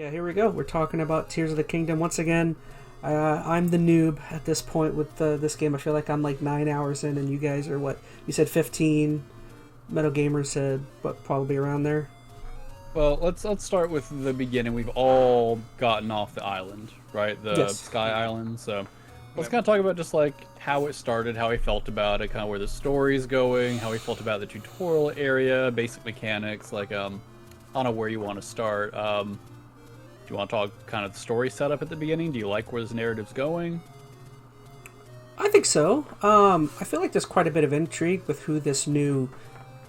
Yeah, here we go. We're talking about Tears of the Kingdom once again. I'm the noob at this point with this game. I feel like I'm like 9 hours in, and you guys are what? You said 15. MetalGamer said, what, probably around there. Well, let's start with the beginning. We've all gotten off the island, right? The Sky Island. So let's kind of talk about just like how it started, how he felt about it, kind of where the story's going, how he felt about the tutorial area, basic mechanics. Like, I don't know where you want to start. Do you want to talk kind of the story setup at the beginning? Do you like where this narrative's going? I think so. I feel like there's quite a bit of intrigue with who this new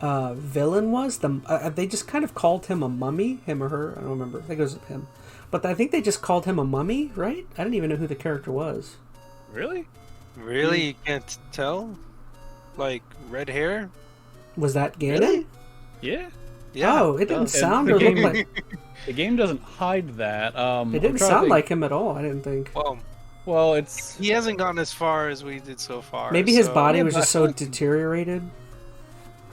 villain was. They just kind of called him a mummy, him or her. I don't remember. I think it was him. But I think they just called him a mummy, right? I didn't even know who the character was. Really? Really? You can't tell? Like, red hair? Was that Ganon? Really? Yeah. Yeah. Oh, it didn't sound or look like... The game doesn't hide that. It didn't sound like him at all, I didn't think. Well, it's... He hasn't gone as far as we did so far. Maybe his body was just so deteriorated.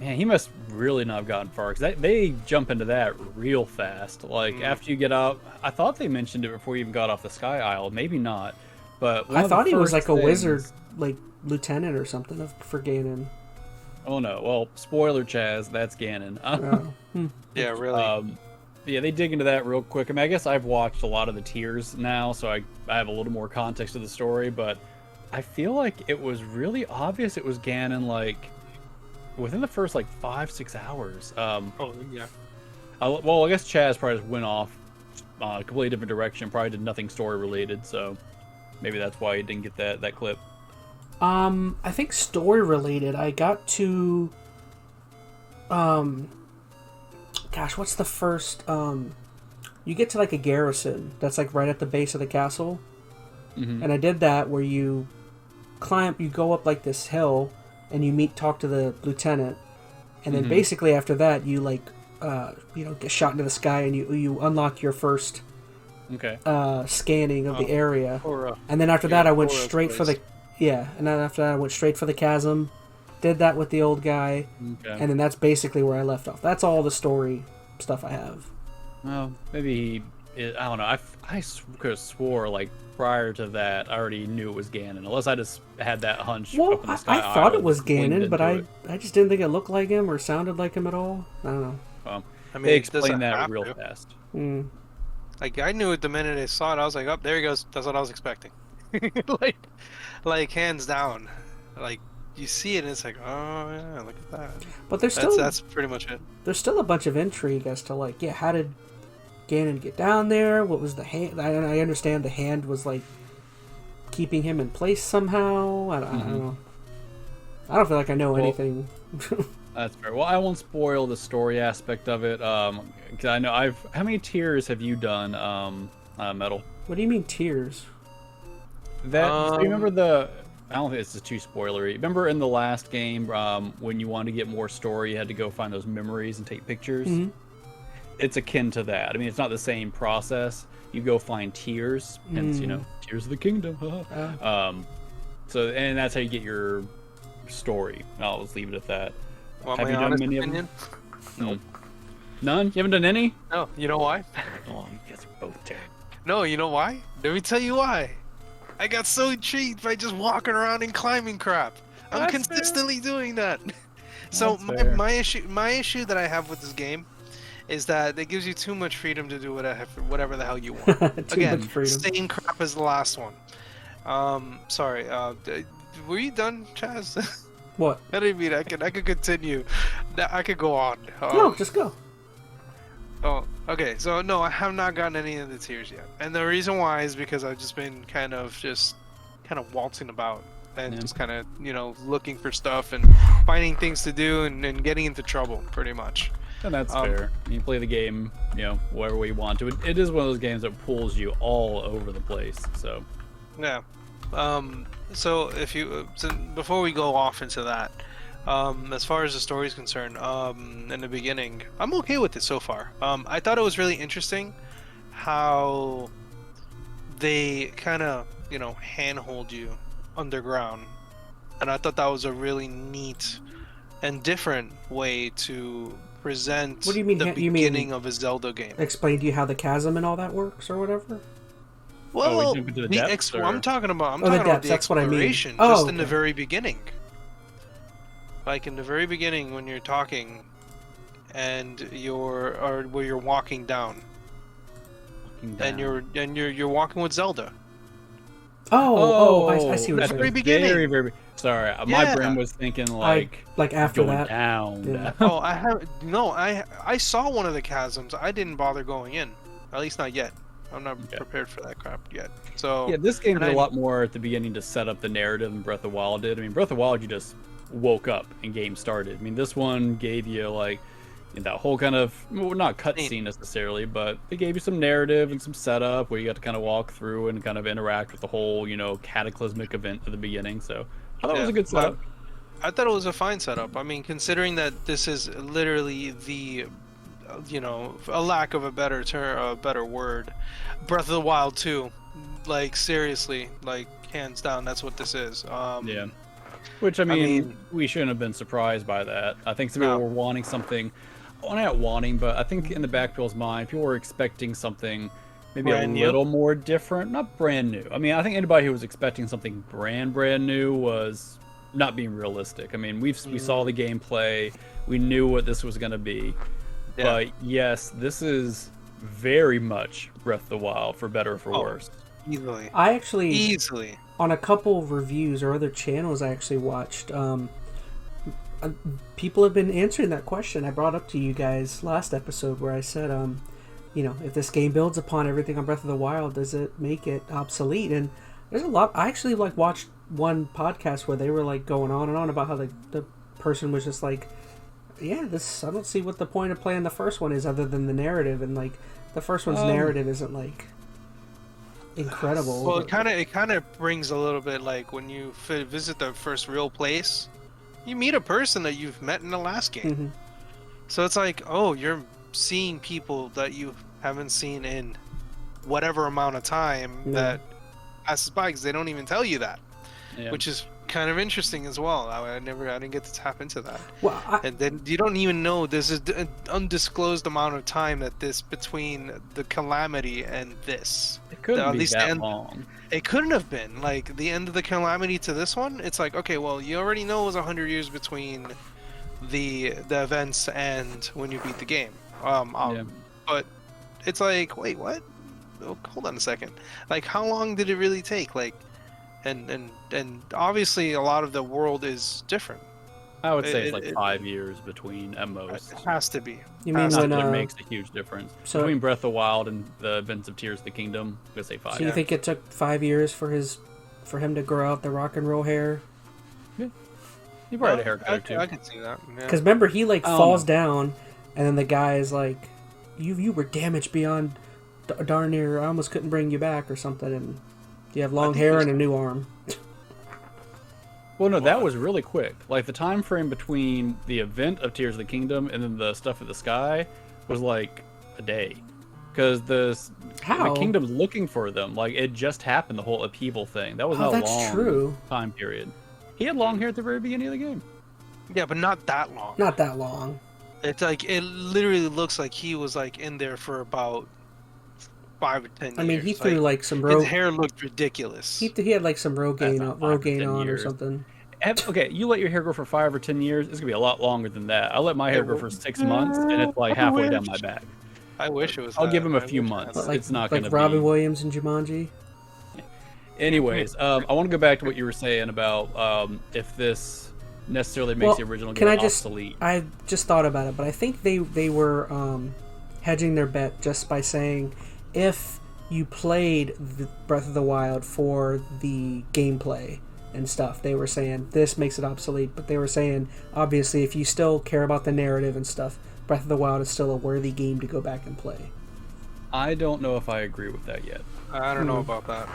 Man, he must really not have gotten far, because they jump into that real fast. Like, after you get up... I thought they mentioned it before you even got off the Sky Isle.Maybe not. But I thought he was like a wizard, like lieutenant or something for Ganon. Oh no! Well, spoiler, Chaz, that's Ganon. Yeah, really. Yeah, they dig into that real quick. I mean, I guess I've watched a lot of the tiers now, so I have a little more context of the story. But I feel like it was really obvious it was Ganon, like within the first like 5-6 hours. Oh yeah. Well, I guess Chaz probably just went off a completely different direction. Probably did nothing story related, so maybe that's why he didn't get that clip. I think story related. I got to, gosh, what's the first? You get to like a garrison that's like right at the base of the castle, and I did that where you go up like this hill, and you talk to the lieutenant, and then basically after that you like, get shot into the sky, and you unlock your first. Okay. Scanning of the area, and then after that I went straight for the. Yeah, and then after that I went straight for the chasm, did that with the old guy, and then that's basically where I left off. That's all the story stuff I have. Well, maybe I don't know. I could have swore like prior to that I already knew it was Ganon, unless I just had that hunch. Well, up in the Sky I thought it was Island, Ganon, but I just didn't think it looked like him or sounded like him at all. I don't know. Well, I mean, they explained that real fast. Like, I knew it the minute I saw it. I was like, oh, there he goes. That's what I was expecting. like hands down. Like, you see it and it's like, oh yeah, look at that. But that's pretty much it. There's still a bunch of intrigue as to like, how did Ganon get down there? What was the hand? I understand the hand was like keeping him in place somehow. I don't know. I don't feel like I know anything. That's fair. Well, I won't spoil the story aspect of it. Cause I know how many tiers have you done, Metal? What do you mean tiers? So you remember I don't think this is too spoilery. Remember in the last game, when you wanted to get more story, you had to go find those memories and take pictures? It's akin to that. I mean, it's not the same process. You go find tiers, hence, Tears of the Kingdom. So, and that's how you get your story. I'll just leave it at that. Well, have you done many of them? No. None? You haven't done any? No. You know why? Oh, you guys are both terrible. No, you know why? Let me tell you why. I got so intrigued by just walking around and climbing crap. I'm consistently doing that. So my issue that I have with this game is that it gives you too much freedom to do whatever the hell you want. Again, same crap as the last one. Sorry. Were you done, Chaz? What? I didn't mean I could continue. I could go on. No, just go. Oh, okay. So no, I have not gotten any of the tiers yet, and the reason why is because I've just been kind of waltzing about and just kind of looking for stuff and finding things to do and getting into trouble pretty much. And that's fair. You play the game, whatever way you want to. It is one of those games that pulls you all over the place. So. Yeah. So before we go off into that, as far as the story is concerned, in the beginning, I'm okay with it so far. I thought it was really interesting how they kind of, handhold you underground, and I thought that was a really neat and different way to represent What do you mean, the you mean beginning of a Zelda game. Explain to you how the chasm and all that works or whatever? Well, we jump into the depths, I'm talking about the depths, the that's what I mean. exploration, Oh, just in okay. the very beginning. Like in the very beginning when you're talking, and where you're walking down. And you're walking with Zelda. I see what you're saying. Very beginning. Very, very. Sorry, my brain was thinking like after going that. down. Yeah. Oh, I saw one of the chasms. I didn't bother going in. At least not yet. I'm not prepared for that crap yet. So yeah, this game did a lot more at the beginning to set up the narrative than Breath of the Wild did. I mean, Breath of the Wild, you just woke up and game started. I mean, this one gave you like that whole kind of, well, not cutscene necessarily, but it gave you some narrative and some setup where you got to kind of walk through and kind of interact with the whole, cataclysmic event at the beginning. So I thought it was a good setup. I thought it was a fine setup. I mean, considering that this is literally the, a lack of a better word, Breath of the Wild 2. Like, seriously, like, hands down, that's what this is. Yeah. Which, I mean, we shouldn't have been surprised by that. I think some people were wanting something, well, not wanting, but I think in the back of people's mind, people were expecting something maybe brand little more different. Not brand new. I mean, I think anybody who was expecting something brand new was not being realistic. I mean, we saw the gameplay. We knew what this was going to be. Yeah. But yes, this is very much Breath of the Wild, for better or for worse. Easily. I actually on a couple of reviews or other channels I actually watched, people have been answering that question I brought up to you guys last episode, where I said, if this game builds upon everything on Breath of the Wild, does it make it obsolete? And there's a lot. I actually watched one podcast where they were like going on and on about how the person was just like, I don't see what the point of playing the first one is other than the narrative, and like the first one's narrative isn't like incredible. Well, it kind of brings a little bit like when you visit the first real place, you meet a person that you've met in the last game. Mm-hmm. So it's like, oh, you're seeing people that you haven't seen in whatever amount of time that passes by, because they don't even tell you that, which is kind of interesting as well. I didn't get to tap into that. Well, and then you don't even know there's an undisclosed amount of time that this between the calamity and this. It couldn't be that long. It couldn't have been like the end of the calamity to this one. It's like, okay, well, you already know it was 100 years between the events and when you beat the game. But it's like, wait, what? Oh, hold on a second. Like, how long did it really take? Like, and obviously a lot of the world is different. I would say it's like 5 years between at most. It has to be. You mean when it makes a huge difference between Breath of the Wild and the events of Tears of the Kingdom? I'm gonna say 5. So you think it took 5 years for him to grow out the rock and roll hair? Yeah, he probably had a haircut too. I can see that. Because remember, he falls down, and then the guy is like, "You were damaged beyond darn near. I almost couldn't bring you back," or something. And you have long hair and a new arm. Well, no, that was really quick. Like, the time frame between the event of Tears of the Kingdom and then the stuff in the sky was like a day. Because the kingdom's looking for them. Like, it just happened, the whole upheaval thing. That was not a long time period. He had long hair at the very beginning of the game. Yeah, but not that long. Not that long. It's like, it literally looks like he was like in there for about 5 or 10 years. I mean, he threw like some Rogaine. His hair looked ridiculous. He had like some Rogaine on or something. Okay, you let your hair grow for 5 or 10 years, it's gonna be a lot longer than that. I let my hair grow for 6 months, and it's like halfway down my back. I wish it was. I'll give him a few months. It's not gonna be like Robin Williams and Jumanji. Anyways, I want to go back to what you were saying about if this necessarily makes the original game obsolete. I just thought about it, but I think they were hedging their bet just by saying, if you played the Breath of the Wild for the gameplay and stuff, they were saying this makes it obsolete. But they were saying, obviously, if you still care about the narrative and stuff, Breath of the Wild is still a worthy game to go back and play. I don't know if I agree with that yet. I don't know about that.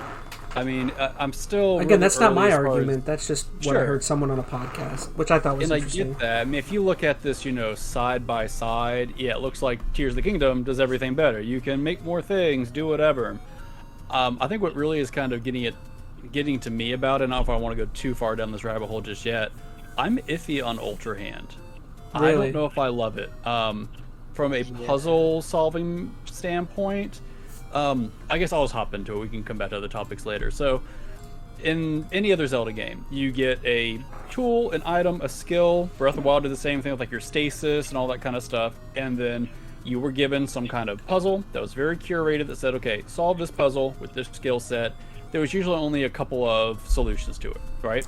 I mean, I'm still... Again, that's not my argument. That's just what I heard someone on a podcast, which I thought was interesting. And I get that. I mean, if you look at this, side by side, it looks like Tears of the Kingdom does everything better. You can make more things, do whatever. I think what really is kind of getting to me about it, not if I want to go too far down this rabbit hole just yet, I'm iffy on Ultra Hand. I don't know if I love it. From a puzzle solving standpoint, I guess I'll just hop into it. We can come back to other topics later. So, in any other Zelda game, you get a tool, an item, a skill. Breath of the Wild did the same thing with like your stasis and all that kind of stuff. And then you were given some kind of puzzle that was very curated that said, okay, solve this puzzle with this skill set. There was usually only a couple of solutions to it, right?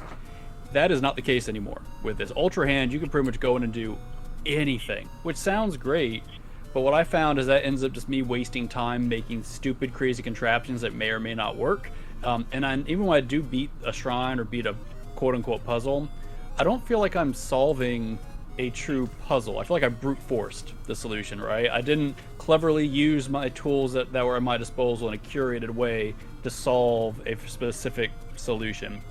That is not the case anymore. With this Ultra Hand, you can pretty much go in and do anything, which sounds great, but what I found is that ends up just me wasting time making stupid, crazy contraptions that may or may not work. Even when I do beat a shrine or beat a quote-unquote puzzle, I don't feel like I'm solving a true puzzle. I feel like I brute forced the solution, right? I didn't cleverly use my tools that were at my disposal in a curated way to solve a specific solution.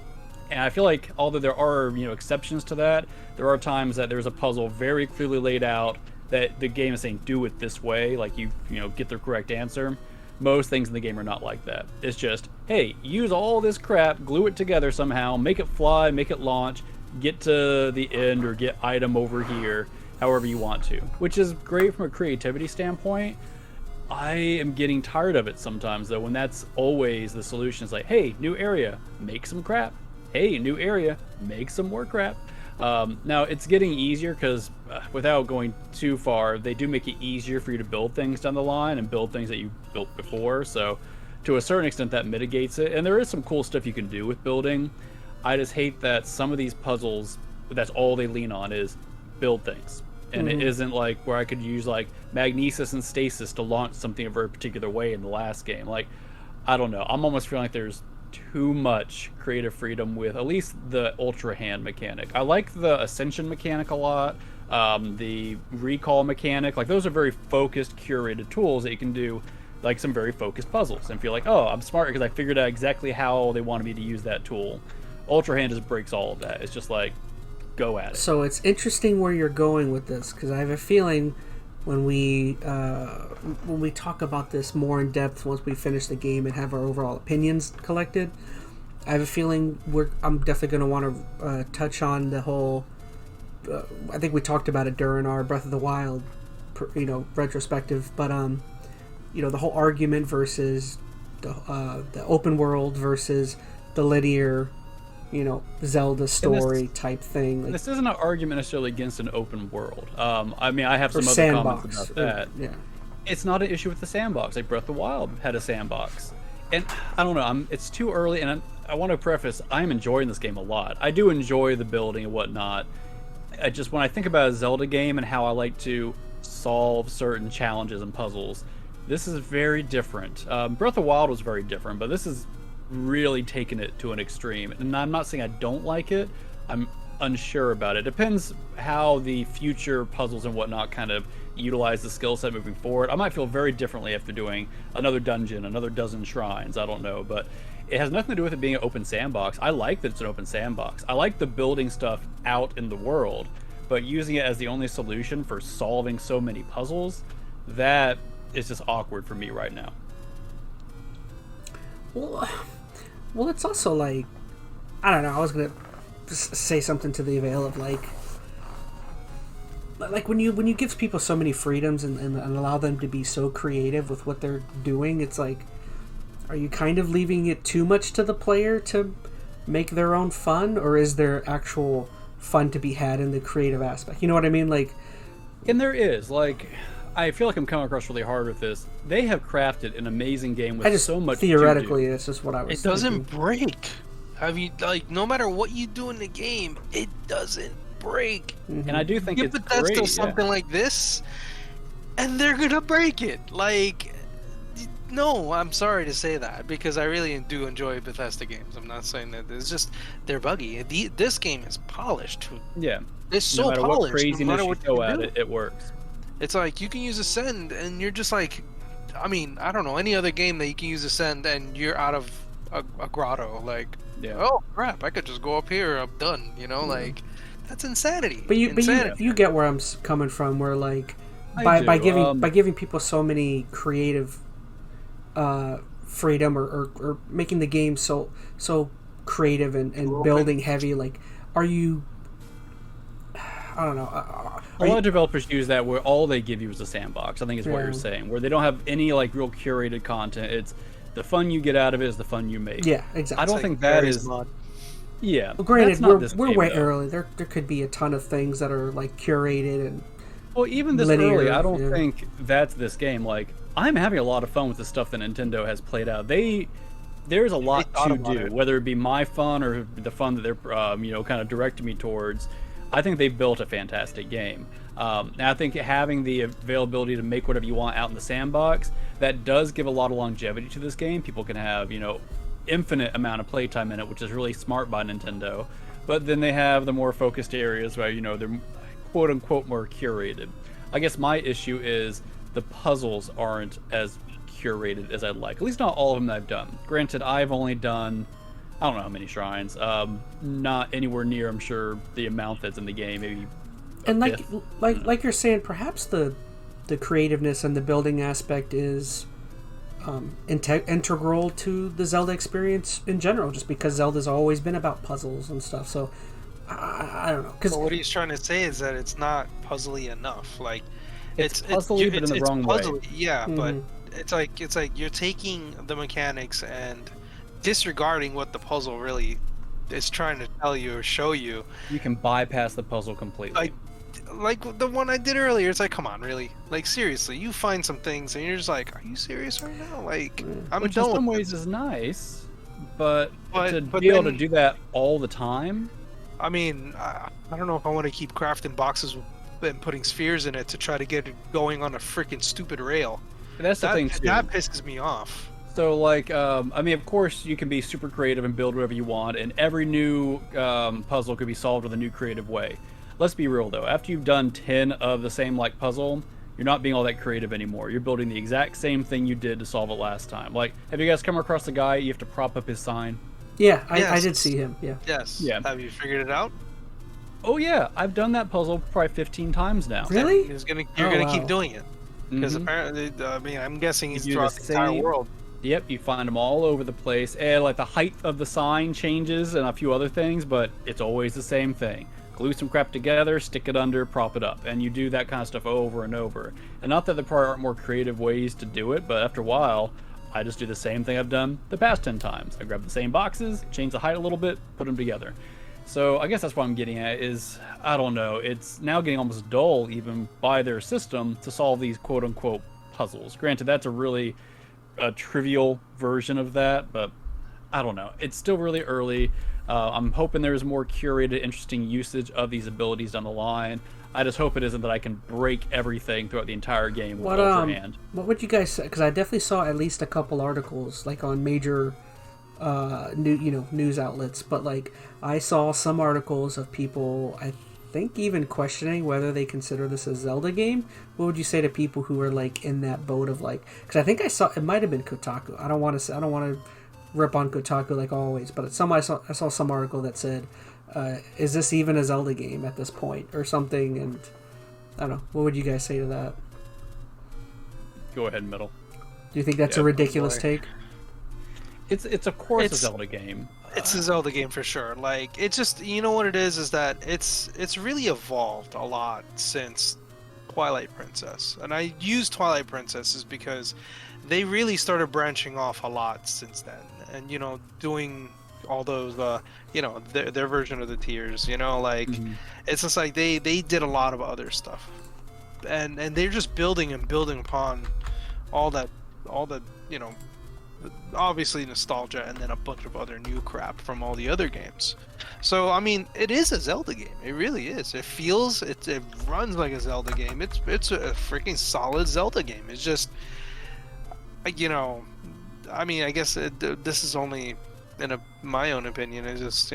And I feel like, although there are, exceptions to that, there are times that there's a puzzle very clearly laid out that the game is saying, do it this way, like you get the correct answer. Most things in the game are not like that. It's just, hey, use all this crap, glue it together somehow, make it fly, make it launch, get to the end or get item over here, however you want to. Which is great from a creativity standpoint. I am getting tired of it sometimes, though, when that's always the solution. It's like, hey, new area, make some crap. Hey, new area, make some more crap. Now, it's getting easier because without going too far, they do make it easier for you to build things down the line and build things that you built before. So to a certain extent, that mitigates it. And there is some cool stuff you can do with building. I just hate that some of these puzzles, that's all they lean on is build things. And it isn't like where I could use like magnesis and stasis to launch something a very particular way in the last game. Like, I don't know. I'm almost feeling like there's too much creative freedom with at least the Ultra Hand mechanic. I like the Ascension mechanic a lot, the Recall mechanic. Like, those are very focused, curated tools that you can do like some very focused puzzles and feel like, oh, I'm smart because I figured out exactly how they wanted me to use that tool. Ultra Hand just breaks all of that. It's just like, go at it. So it's interesting where you're going with this, because I have a feeling when we talk about this more in depth once we finish the game and have our overall opinions collected, I have a feeling I'm definitely going to want to touch on the whole. I think we talked about it during our Breath of the Wild, retrospective. But the whole argument versus the open world versus the linear, Zelda story type thing. Like, this isn't an argument necessarily against an open world. I mean, I have some other sandbox, comments about that. Yeah. It's not an issue with the sandbox. Like, Breath of the Wild had a sandbox. And I don't know, it's too early, and I want to preface, I'm enjoying this game a lot. I do enjoy the building and whatnot. When I think about a Zelda game and how I like to solve certain challenges and puzzles, this is very different. Breath of the Wild was very different, but this is really taken it to an extreme. And I'm not saying I don't like it. I'm unsure about it. Depends how the future puzzles and whatnot kind of utilize the skill set moving forward. I might feel very differently after doing another dungeon, another dozen shrines. I don't know, but it has nothing to do with it being an open sandbox. I like that it's an open sandbox. I like the building stuff out in the world, but using it as the only solution for solving so many puzzles, that is just awkward for me right now. Well, it's also like, I don't know, I was going to say something to the avail of like when you give people so many freedoms and allow them to be so creative with what they're doing, it's like, are you kind of leaving it too much to the player to make their own fun, or is there actual fun to be had in the creative aspect? You know what I mean? Like, and there is, like, I feel like I'm coming across really hard with this. They have crafted an amazing game with so much theoretically, this is what I was thinking. It doesn't break. I mean, like, no matter what you do in the game, it doesn't break. Mm-hmm. And I do think it's Bethesda great. Something like this, and they're gonna break it. Like, no, I'm sorry to say that, because I really do enjoy Bethesda games. I'm not saying that it's just they're buggy. This game is polished. Yeah, it's so no matter polished. What craziness no matter what you go at do. it works. It's like you can use Ascend, and you're just like, I mean, I don't know any other game that you can use Ascend, and you're out of a grotto. Like, oh crap, I could just go up here. I'm done. Like, that's insanity. But you get where I'm coming from. Where like by giving people so many creative freedom or making the game so creative and building heavy. Like, are you I don't know. A lot of developers use that where all they give you is a sandbox. I think is what you're saying, where they don't have any like real curated content. It's the fun you get out of it is the fun you make. Yeah, exactly. I don't think that is. Yeah. Well, granted, we're way early. There could be a ton of things that are like curated and. Well, even this early, I don't think that's this game. Like, I'm having a lot of fun with the stuff that Nintendo has played out. There's a lot to do, whether it be my fun or the fun that they're, kind of directing me towards. I think they've built a fantastic game. And I think having the availability to make whatever you want out in the sandbox, that does give a lot of longevity to this game. People can have, infinite amount of playtime in it, which is really smart by Nintendo. But then they have the more focused areas where, they're quote-unquote more curated. I guess my issue is the puzzles aren't as curated as I'd like. At least not all of them that I've done. Granted, I've only done, I don't know how many shrines. Not anywhere near, I'm sure, the amount that's in the game. Maybe. And like you're saying, perhaps the creativeness and the building aspect is integral to the Zelda experience in general, just because Zelda's always been about puzzles and stuff. So I don't know. Because what he's trying to say is that it's not puzzly enough. Like it's puzzly, but in the wrong way. Yeah, but it's like you're taking the mechanics and disregarding what the puzzle really is trying to tell you or show you. You can bypass the puzzle completely. Like the one I did earlier, it's like, come on, really? Like, seriously, you find some things and you're just like, are you serious right now? Like, which in some ways is nice, but to be able to do that all the time. I mean, I don't know if I want to keep crafting boxes and putting spheres in it to try to get it going on a freaking stupid rail. That's the thing too. That pisses me off. So, like, of course, you can be super creative and build whatever you want, and every new puzzle could be solved with a new creative way. Let's be real, though. After you've done 10 of the same, puzzle, you're not being all that creative anymore. You're building the exact same thing you did to solve it last time. Like, have you guys come across the guy, you have to prop up his sign? Yeah, I did see him, yeah. Yes. Yeah. Have you figured it out? Oh, yeah. I've done that puzzle probably 15 times now. Really? You're gonna keep doing it. Because apparently, I'm guessing he's throughout the entire world. Yep, you find them all over the place. And, the height of the sign changes and a few other things, but it's always the same thing. Glue some crap together, stick it under, prop it up. And you do that kind of stuff over and over. And not that there probably aren't more creative ways to do it, but after a while, I just do the same thing I've done the past 10 times. I grab the same boxes, change the height a little bit, put them together. So I guess that's what I'm getting at is, I don't know, it's now getting almost dull even by their system to solve these quote-unquote puzzles. Granted, that's a trivial version of that, but I don't know. It's still really early. I'm hoping there's more curated, interesting usage of these abilities down the line. I just hope it isn't that I can break everything throughout the entire game with Ultra Hand. What would you guys say? Because I definitely saw at least a couple articles, on major news outlets, but I saw some articles of people, I think, even questioning whether they consider this a Zelda game. What would you say to people who are in that boat of because I think I saw it might have been Kotaku. I don't want to rip on Kotaku like always, but I saw some article that said, is this even a Zelda game at this point or something? And I don't know. What would you guys say to that? Go ahead, Metal. Do you think that's a ridiculous take? It's of course a Zelda game. It's a Zelda game for sure. It's just, you know what it is that it's really evolved a lot since Twilight Princess. And I use Twilight Princess because they really started branching off a lot since then. And, doing all those, their version of the tiers, it's just they did a lot of other stuff. And they're just building upon all the, obviously nostalgia and then a bunch of other new crap from all the other games. So it is a Zelda game. It really is. It feels it runs like a Zelda game. It's a freaking solid Zelda game. It's just I guess this is only my own opinion. It's just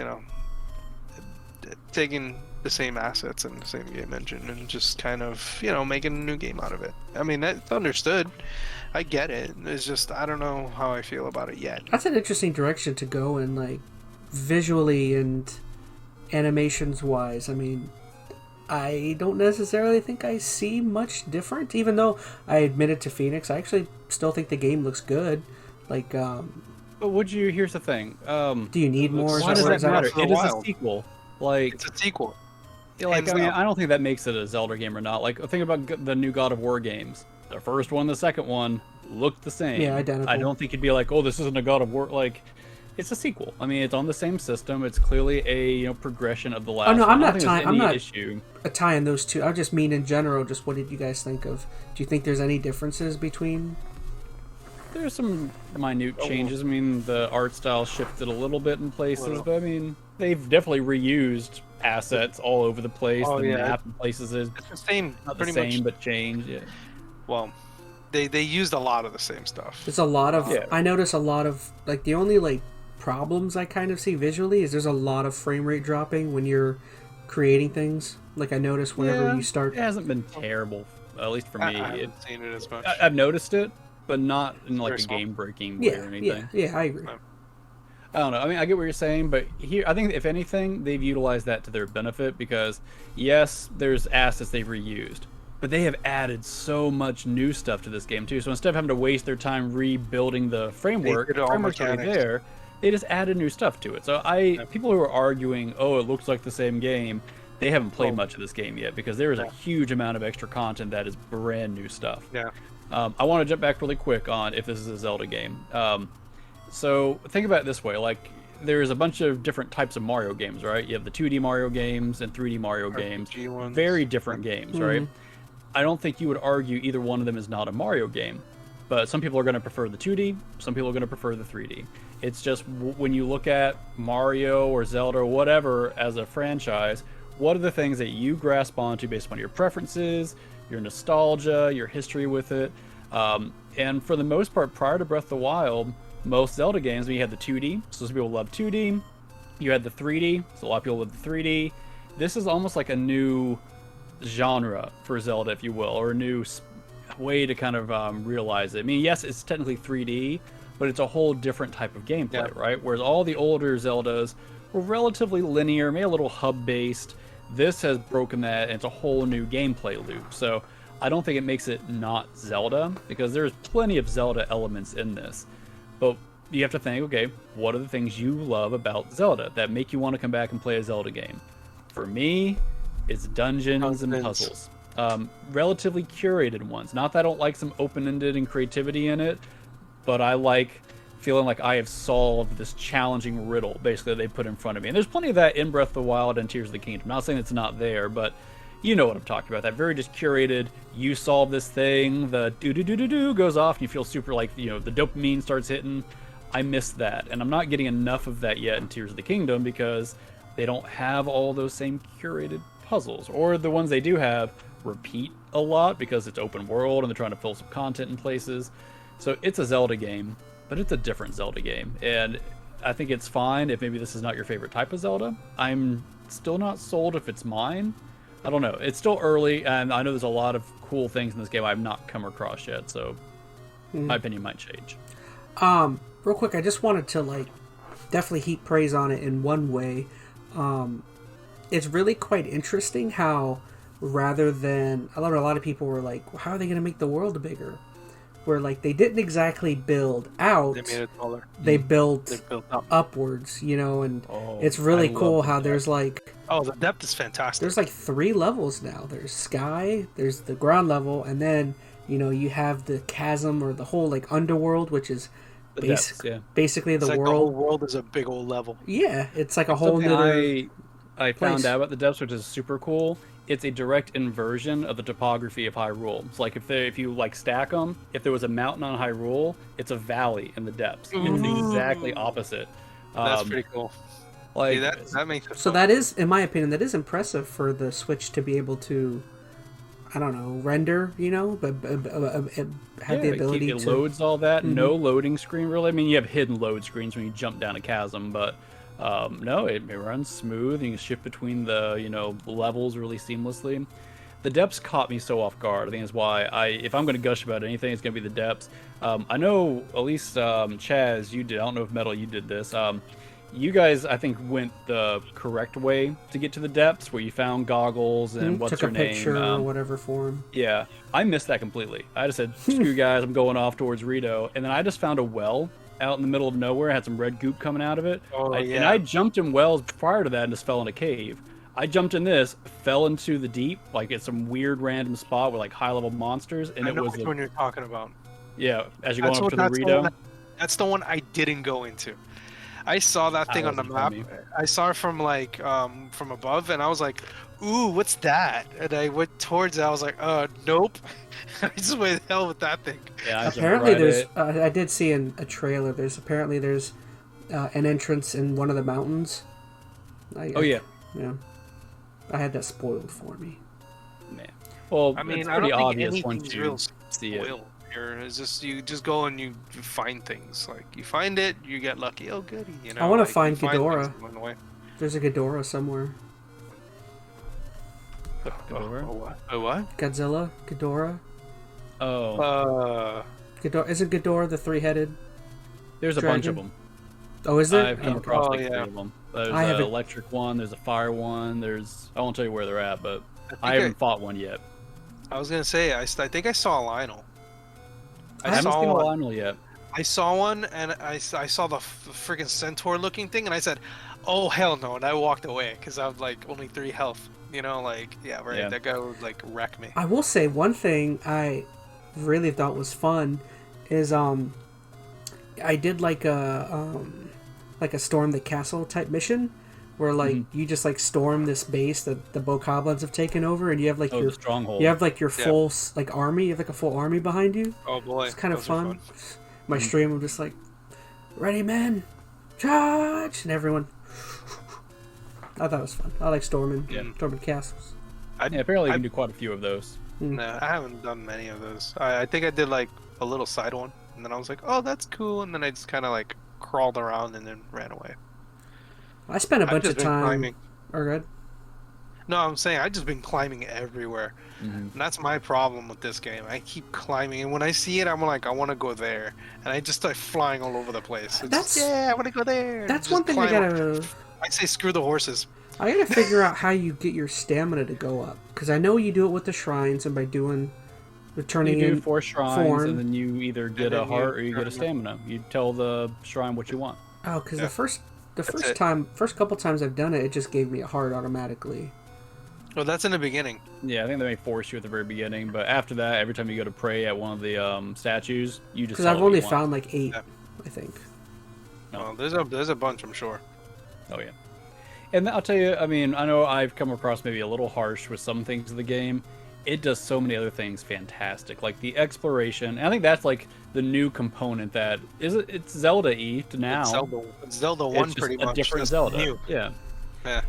taking the same assets and the same game engine and just kind of making a new game out of it. That's understood. I get it. It's just I don't know how I feel about it yet. That's an interesting direction to go in, visually and animations wise. I don't necessarily think I see much different, even though I admitted to Phoenix, I actually still think the game looks good. But here's the thing. Do you need more? Why does that matter? It is a sequel. It's a sequel. Yeah, like, I mean, I don't think that makes it a Zelda game or not. Like, think about the new God of War games. The first one, the second one looked the same. Yeah, identical. I don't think you'd be like, oh, this isn't a God of War. Like, it's a sequel. I mean, it's on the same system. It's clearly a progression of the last. Oh no, one. I'm not tying those two. I just mean in general. Just what did you guys think of? Do you think there's any differences between? There's some minute changes. I mean, the art style shifted a little bit in places, but I mean, they've definitely reused assets all over the place. The map in places is the same, not the same, but changed. Yeah. Well, they used a lot of the same stuff. There's a lot of. I notice a lot of like the only like problems I kind of see visually is there's a lot of frame rate dropping when you're creating things. Like I notice whenever you start. It hasn't been terrible, at least for me. I haven't seen it as much. I've noticed it, but not in like a game-breaking way or anything. Yeah, I agree. I don't know. I mean, I get what you're saying, but here, I think if anything, they've utilized that to their benefit because, yes, there's assets they've reused, but they have added so much new stuff to this game too. So instead of having to waste their time rebuilding the framework, the framework's already there. They just added new stuff to it. So people who are arguing, oh, it looks like the same game, they haven't played much of this game yet because there is a huge amount of extra content that is brand new stuff. Yeah. I want to jump back really quick on if this is a Zelda game. So think about it this way, like there's a bunch of different types of Mario games, right? You have the 2D Mario games and 3D Mario games. Very different games, right? I don't think you would argue either one of them is not a Mario game. But some people are going to prefer the 2D, some people are going to prefer the 3D. It's just when you look at Mario or Zelda or whatever as a franchise, what are the things that you grasp onto based on your preferences, your nostalgia, your history with it? And for the most part, prior to Breath of the Wild, most Zelda games, you had the 2D, so some people love 2D. You had the 3D, so a lot of people love the 3D. This is almost like a new genre for Zelda, if you will, or a new way to kind of realize it. I mean, yes, it's technically 3D, but it's a whole different type of gameplay, right? Whereas all the older Zeldas were relatively linear, maybe a little hub-based. This has broken that, and it's a whole new gameplay loop. So I don't think it makes it not Zelda, because there's plenty of Zelda elements in this. But you have to think, okay, what are the things you love about Zelda that make you want to come back and play a Zelda game? For me, it's dungeons and puzzles. Relatively curated ones. Not that I don't like some open-ended and creativity in it, but I like feeling like I have solved this challenging riddle, basically, that they put in front of me. And there's plenty of that in Breath of the Wild and Tears of the Kingdom. I'm not saying it's not there, but you know what I'm talking about. That very just curated, you solve this thing, the do-do-do-do-do goes off, and you feel super like, the dopamine starts hitting. I miss that, and I'm not getting enough of that yet in Tears of the Kingdom because they don't have all those same curated puzzles, or the ones they do have repeat a lot because it's open world and they're trying to fill some content in places. So it's a Zelda game, but it's a different Zelda game, and I think it's fine if maybe this is not your favorite type of Zelda. I'm still not sold if it's mine. I don't know. It's still early, and I know there's a lot of cool things in this game I've not come across yet, so my opinion might change. Real quick, I just wanted to definitely heap praise on it in one way. It's really quite interesting how rather than a lot of people were like, well, how are they going to make the world bigger? Where they didn't exactly build out, they made it taller. They built upwards, and it's really cool how there's the depth is fantastic. There's 3 levels now. There's sky, there's the ground level, and then you have the chasm or the whole underworld, which is basically the world. The whole world is a big old level. Yeah, it's like a whole new. I found out about the depths, which is super cool. It's a direct inversion of the topography of Hyrule. It's like if you stack them, if there was a mountain on Hyrule, it's a valley in the depths. It's exactly opposite. That's pretty cool. That makes it so fun. That is, in my opinion, that is impressive for the Switch to be able to, I don't know, render, but have the ability to... It loads all that. Mm-hmm. No loading screen, really. I mean, you have hidden load screens when you jump down a chasm, but... no, it runs smooth. You can shift between the levels really seamlessly. The depths caught me so off guard. I think that's why if I'm going to gush about anything, it's going to be the depths. I know at least Chaz, you did. I don't know if Metal, you did this. You guys, I think, went the correct way to get to the depths, where you found goggles and what's her name. Took a picture or whatever for him. Yeah, I missed that completely. I just said, screw guys, I'm going off towards Rito, and then I just found a well out in the middle of nowhere. Had some red goop coming out of it. And I jumped in wells prior to that and just fell in a cave. I jumped in this, fell into the deep, like at some weird random spot with like high level monsters, and I know which one you're talking about. Yeah, as you're going up to the Rito. That's the one I didn't go into. I saw that thing on the map. I saw it from like from above, and I was like, "Ooh, what's that?" And I went towards it. I was like, nope." I just went to hell with that thing. Yeah, apparently there's. I did see in a trailer. There's an entrance in one of the mountains. Yeah. I had that spoiled for me. Man. Well, I mean, it's I pretty don't obvious think once you see it. Here. It's just you just go and you find things. Like you find it, you get lucky. Oh, goody! You know. I want to like, find Ghidorah. There's a Ghidorah somewhere. Ghidorah? A what? Godzilla, Ghidorah. Oh. Ghidorah isn't Ghidorah the three-headed? There's dragon? A bunch of them. Oh, is there? I've come across like 3 of them. There's an electric one. There's a fire one. I won't tell you where they're at, but I haven't fought one yet. I was gonna say I think I saw a Lionel. I haven't seen a Lionel yet. I saw one, and I saw the freaking centaur-looking thing, and I said, "Oh hell no!" And I walked away because I was like only 3 health. You know, like yeah. That guy would like wreck me. I will say one thing I really thought was fun is I did like a storm the castle type mission. Where like you just like storm this base that the bokoblins have taken over, and you have like your stronghold. You have like your full like army. You have like a full army behind you. Oh boy, it's kind of fun. My stream was just like, "Ready, men, charge!" and everyone. I thought it was fun. I like storming castles. Apparently you can do quite a few of those. No, I haven't done many of those. I think I did like a little side one, and then I was like, "Oh, that's cool," and then I just kind of like crawled around and then ran away. I spent a bunch of time climbing. Or good? No, I'm saying I've just been climbing everywhere. And that's my problem with this game. I keep climbing, and when I see it, I'm like, I want to go there, and I just start flying all over the place. I want to go there. That's one thing I gotta. I say screw the horses. I gotta figure out how you get your stamina to go up, because I know you do it with the shrines and by returning you do in 4 shrines, and then you either get a heart or you get a stamina. You tell the shrine what you want. Oh, because the first couple times I've done it, it just gave me a heart automatically. Well, that's in the beginning. Yeah, I think they may force you at the very beginning, but after that, every time you go to pray at one of the statues, you just. Because I've only found like 8, I think. No, there's a bunch, I'm sure. Oh yeah, and I'll tell you, I mean, I know I've come across maybe a little harsh with some things in the game. It does so many other things fantastic, like the exploration. And I think that's like the new component that it's Zelda-y to now. It's Zelda 1 it's pretty just much. a different Zelda. New. Yeah.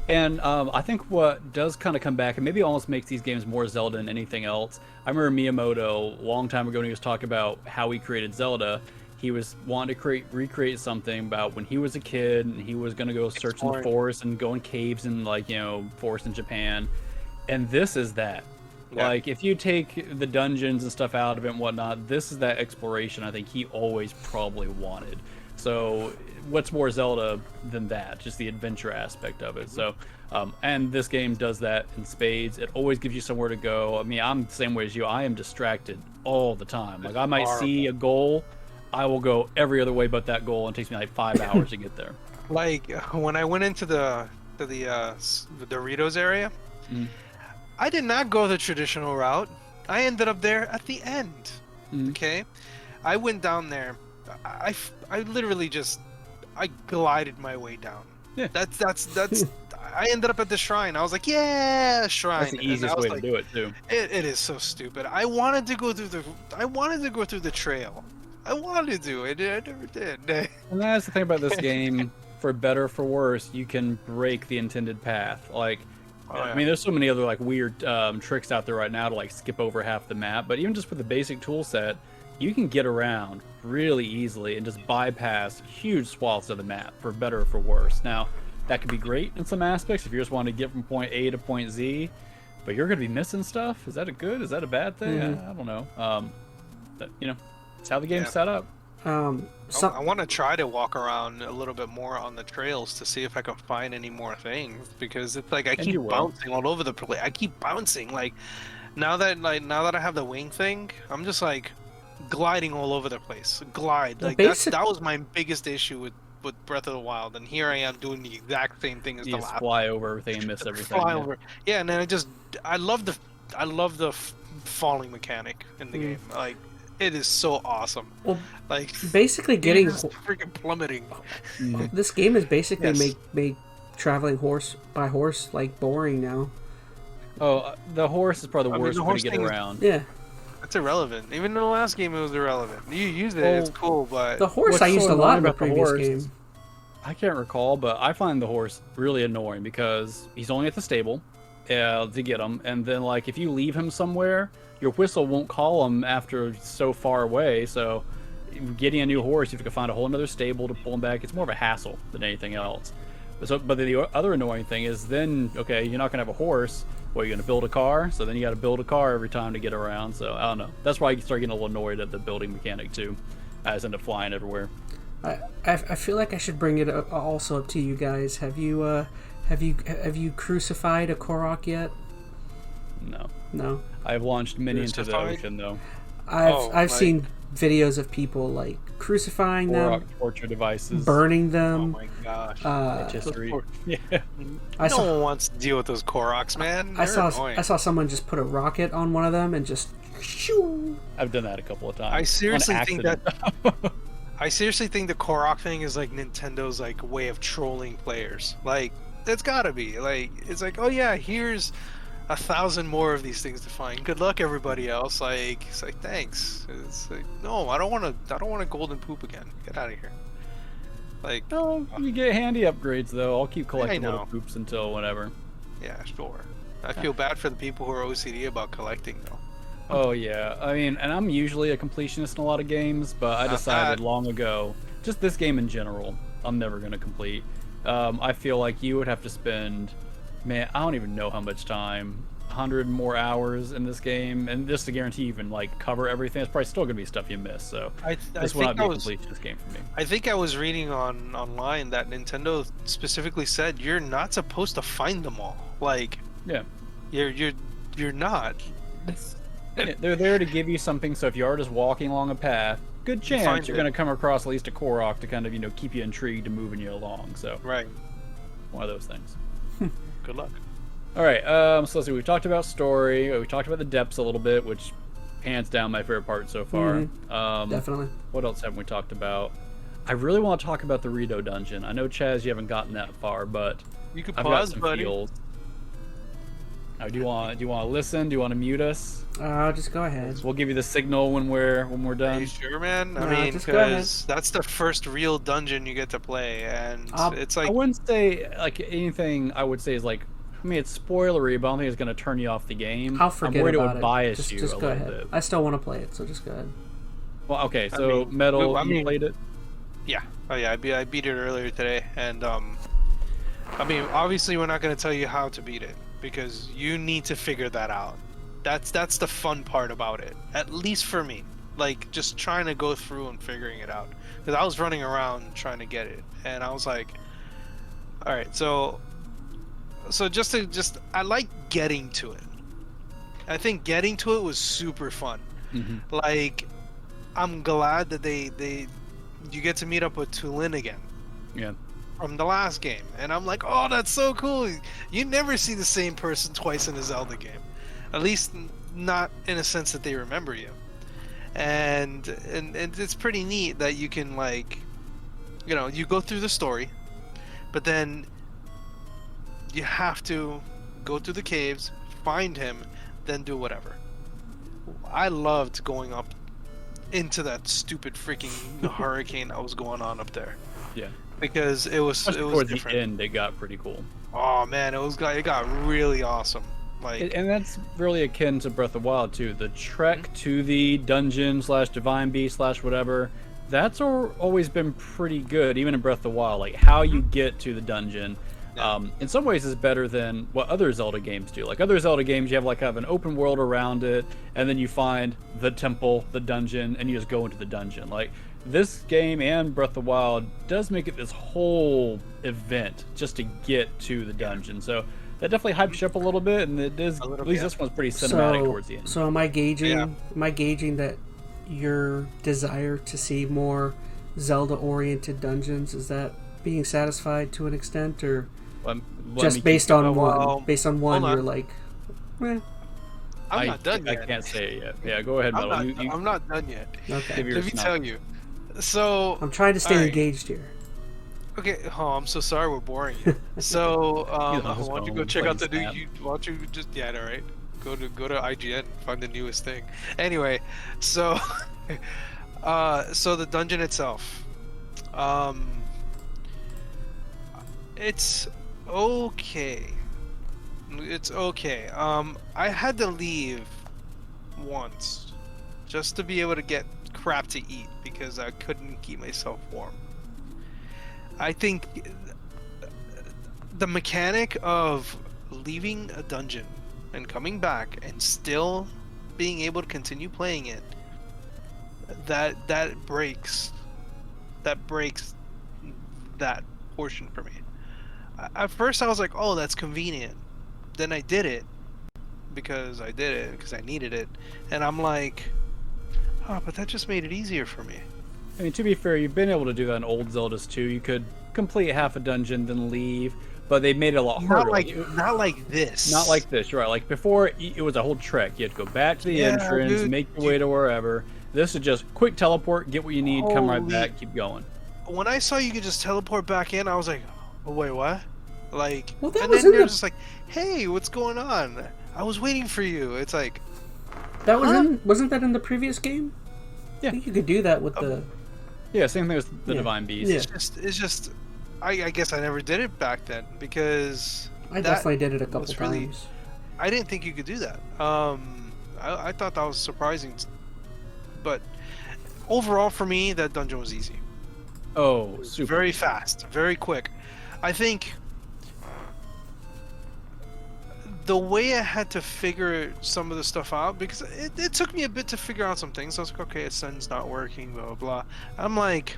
And I think what does kind of come back and maybe almost makes these games more Zelda than anything else. I remember Miyamoto a long time ago when he was talking about how he created Zelda. He was wanting to recreate something about when he was a kid and he was going to go search in the forest and go in caves and forest in Japan. And this is that. Yeah. Like, if you take the dungeons and stuff out of it and whatnot, this is that exploration I think he always probably wanted. So, what's more Zelda than that? Just the adventure aspect of it. So, and this game does that in spades. It always gives you somewhere to go. I mean, I'm the same way as you. I am distracted all the time. Like, I might see a goal, I will go every other way but that goal, and it takes me like 5 hours to get there. Like, when I went into the Doritos area, I did not go the traditional route. I ended up there at the end. Okay, I went down there. I literally just glided my way down. Yeah. That's. I ended up at the shrine. I was like, yeah, shrine. That's the easiest way to do it too. It is so stupid. I wanted to go through the trail. I wanted to. I never did. And that's the thing about this game. For better or for worse, you can break the intended path. Like. I mean, there's so many other like weird tricks out there right now to like skip over half the map, but even just with the basic tool set, you can get around really easily and just bypass huge swaths of the map for better or for worse. Now, that could be great in some aspects if you just want to get from point A to point Z, but you're going to be missing stuff. Is that a good? Is that a bad thing? I don't know. But, it's how the game's set up. I want to try to walk around a little bit more on the trails to see if I can find any more things, because it's like I keep bouncing all over the place. I keep bouncing. Like now that I have the wing thing, I'm just like gliding all over the place. Glide. Like that was my biggest issue with Breath of the Wild, and here I am doing the exact same thing as You the just last. fly over everything and miss everything. Fly over. Yeah, and then I love the falling mechanic in the game. Like, it is so awesome. Well, like basically getting freaking plummeting. This game is basically Yes. make traveling horse by horse like boring now. Oh, the horse is probably the worst the way to horse get thing is- around. Yeah, It's irrelevant. Even in the last game, it was irrelevant. You use it, it's cool, but the horse What's I used so a lot annoying in the about the previous horse game. I can't recall, but I find the horse really annoying because he's only at the stable to get him, and then like if you leave him somewhere, your whistle won't call him after so far away. So getting a new horse, you have to find a whole another stable to pull him back. It's more of a hassle than anything else. But the other annoying thing is then, okay, you're not gonna have a horse. Well, you're gonna build a car, so then you got to build a car every time to get around. So I don't know. That's why you start getting a little annoyed at the building mechanic too. I just end up flying everywhere. I feel like I should bring it also up to you guys. Have you crucified a Korok yet? No. No. I've launched many into the Crucified? ocean though. I've seen videos of people like crucifying them, Torture devices. burning oh them. my gosh. History. Yeah. No one wants to deal with those Koroks, man. I They're annoying. saw someone just put a rocket on one of them and just shoo. I've done that a couple of times. I seriously On think accident. I seriously think the Korok thing is like Nintendo's like way of trolling players. Like, it's gotta be. Like, it's like, oh yeah, here's 1,000 more of these things to find. Good luck, everybody else. Like, it's like, thanks. It's like, no, I don't want a golden poop again. Get out of here. Like, Oh, you get handy upgrades though. I'll keep collecting know. little poops until whenever. yeah, sure. I feel bad for the people who are OCD about collecting though. Oh yeah, I mean, and I'm usually a completionist in a lot of games, but I Not decided bad. long ago, just this game in general, I'm never gonna complete. I feel like you would have to spend, man, I don't even know how much time, 100 more hours in this game, and just to guarantee even like cover everything, it's probably still gonna be stuff you miss. So this will not be a completionist game for me. I think I was reading online that Nintendo specifically said you're not supposed to find them all. Like, Yeah. you're not. Yeah, they're there to give you something, so if you are just walking along a path, good chance find you're it. going to come across at least a Korok to kind of, keep you intrigued and moving you along. So, Right. one of those things. Good luck. All right, so let's see. We've talked about story. We talked about the depths a little bit, which hands down my favorite part so far. Definitely. What else haven't we talked about? I really want to talk about the Rito dungeon. I know, Chaz, you haven't gotten that far, but You could I've got pause, some buddy. feels. Do you want to listen? Do you want to mute us? Just go ahead. We'll give you the signal when we're Are done. you sure, man? No, I mean, just go ahead. because that's the first real dungeon you get to play, and it's I like, wouldn't say like anything. I would say is like, I mean, it's spoilery, but I don't think it's going to turn you off the game. I'll forget I'm worried about it would bias Just, you just a go little ahead. bit. I still want to play it, so just go ahead. Well, okay, I so mean, Metal, I you mean- played it. yeah, oh yeah, I beat it earlier today, and I mean, obviously we're not going to tell you how to beat it because you need to figure that out. That's the fun part about it, at least for me. Like, just trying to go through and figuring it out, because I was running around trying to get it, and I was like, all right, so I like getting to it. I think getting to it was super fun. Like, I'm glad that you get to meet up with Tulin again Yeah. from the last game, and I'm like, oh, that's so cool. You never see the same person twice in a Zelda game, at least not in a sense that they remember you. And it's pretty neat that you can, like, you go through the story, but then you have to go through the caves, find him, then do whatever. I loved going up into that stupid freaking hurricane that was going on up there, Yeah. because it was Towards the different. end, it got pretty cool. Oh man, it got really awesome. Like, And that's really akin to Breath of the Wild too. The trek to the dungeon / divine beast / whatever, that's always been pretty good, even in Breath of the Wild. Like how you get to the dungeon, in some ways is better than what other Zelda games do. Like other Zelda games, you have like an open world around it, and then you find the temple, the dungeon, and you just go into the dungeon. Like this game and Breath of the Wild does make it this whole event just to get to the dungeon. So that definitely hypes you up a little bit, and it is, at least this one's pretty cinematic towards the end. So am I gauging that your desire to see more Zelda-oriented dungeons? Is that being satisfied to an extent, or Let just me based keep- on one? well, Based on one, hold on. you're like, eh, I'm not done yet. I can't say it yet. Yeah, go ahead, Metal. I'm not done yet. okay. Let me tell you. So I'm trying to stay alright. engaged here. Okay, I'm so sorry we're boring you. So, why don't you go check out the new? Why don't you just all right? Go to IGN, find the newest thing. Anyway, so, so the dungeon itself, it's okay. It's okay. I had to leave once just to be able to get crap to eat because I couldn't keep myself warm. I think the mechanic of leaving a dungeon and coming back and still being able to continue playing it, that breaks that portion for me. At first I was like, oh, that's convenient. Then I did it because I needed it, and I'm like, oh, but that just made it easier for me. I mean, to be fair, you've been able to do that in old Zeldas too. You could complete half a dungeon, then leave, but they made it a lot harder. Not like this. Not like this, you're right. Like before, it was a whole trek. You had to go back to the entrance, dude, make your way to wherever. This is just quick teleport, get what you need, come right back, keep going. When I saw you could just teleport back in, I was like, oh, wait, what? Like, Well, that and was then in you're the- just like, hey, what's going on? I was waiting for you. It's like, That was wasn't that in the previous game? Yeah. I think you could do that with the. Yeah, same thing with the Divine Beast. Yeah. it's just, I guess I never did it back then because I definitely did it a couple was really- times. I didn't think you could do that. I thought that was surprising, but overall for me, that dungeon was easy. Oh, super. Very fast, very quick. I think the way I had to figure some of the stuff out, because it took me a bit to figure out some things. I was like, okay, Ascend's not working, blah, blah, blah. I'm like,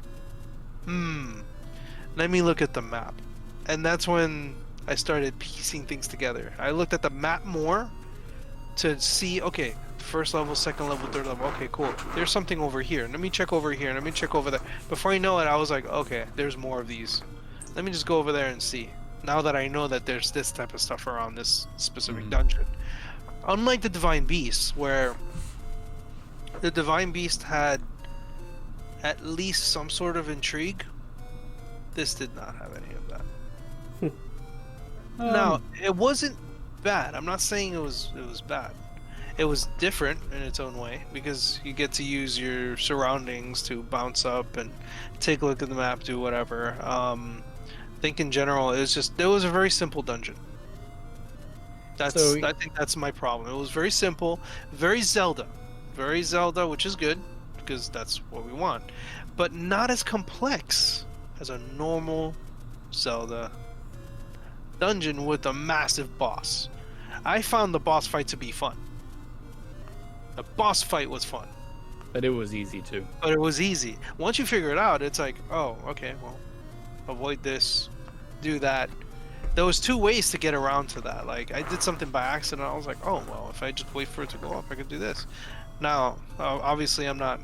let me look at the map. And that's when I started piecing things together. I looked at the map more to see, okay, first level, second level, third level, okay, cool. There's something over here. Let me check over here, let me check over there. Before you know it, I was like, okay, there's more of these. Let me just go over there and see. Now that I know that there's this type of stuff around this specific dungeon. Unlike the Divine Beast, where the Divine Beast had at least some sort of intrigue, this did not have any of that. Now, it wasn't bad. I'm not saying it was bad. It was different in its own way because you get to use your surroundings to bounce up and take a look at the map, do whatever. I think in general it was a very simple dungeon. I think that's my problem. It was very simple, very Zelda, which is good because that's what we want, but not as complex as a normal Zelda dungeon with a massive boss. I found the boss fight to be fun. The boss fight was fun. But it was easy too. But it was easy. Once you figure it out, it's like, oh, okay, well, avoid this, do that. There was two ways to get around to that. Like, I did something by accident. I was like, oh, well, if I just wait for it to go up, I could do this. Now, obviously, I'm not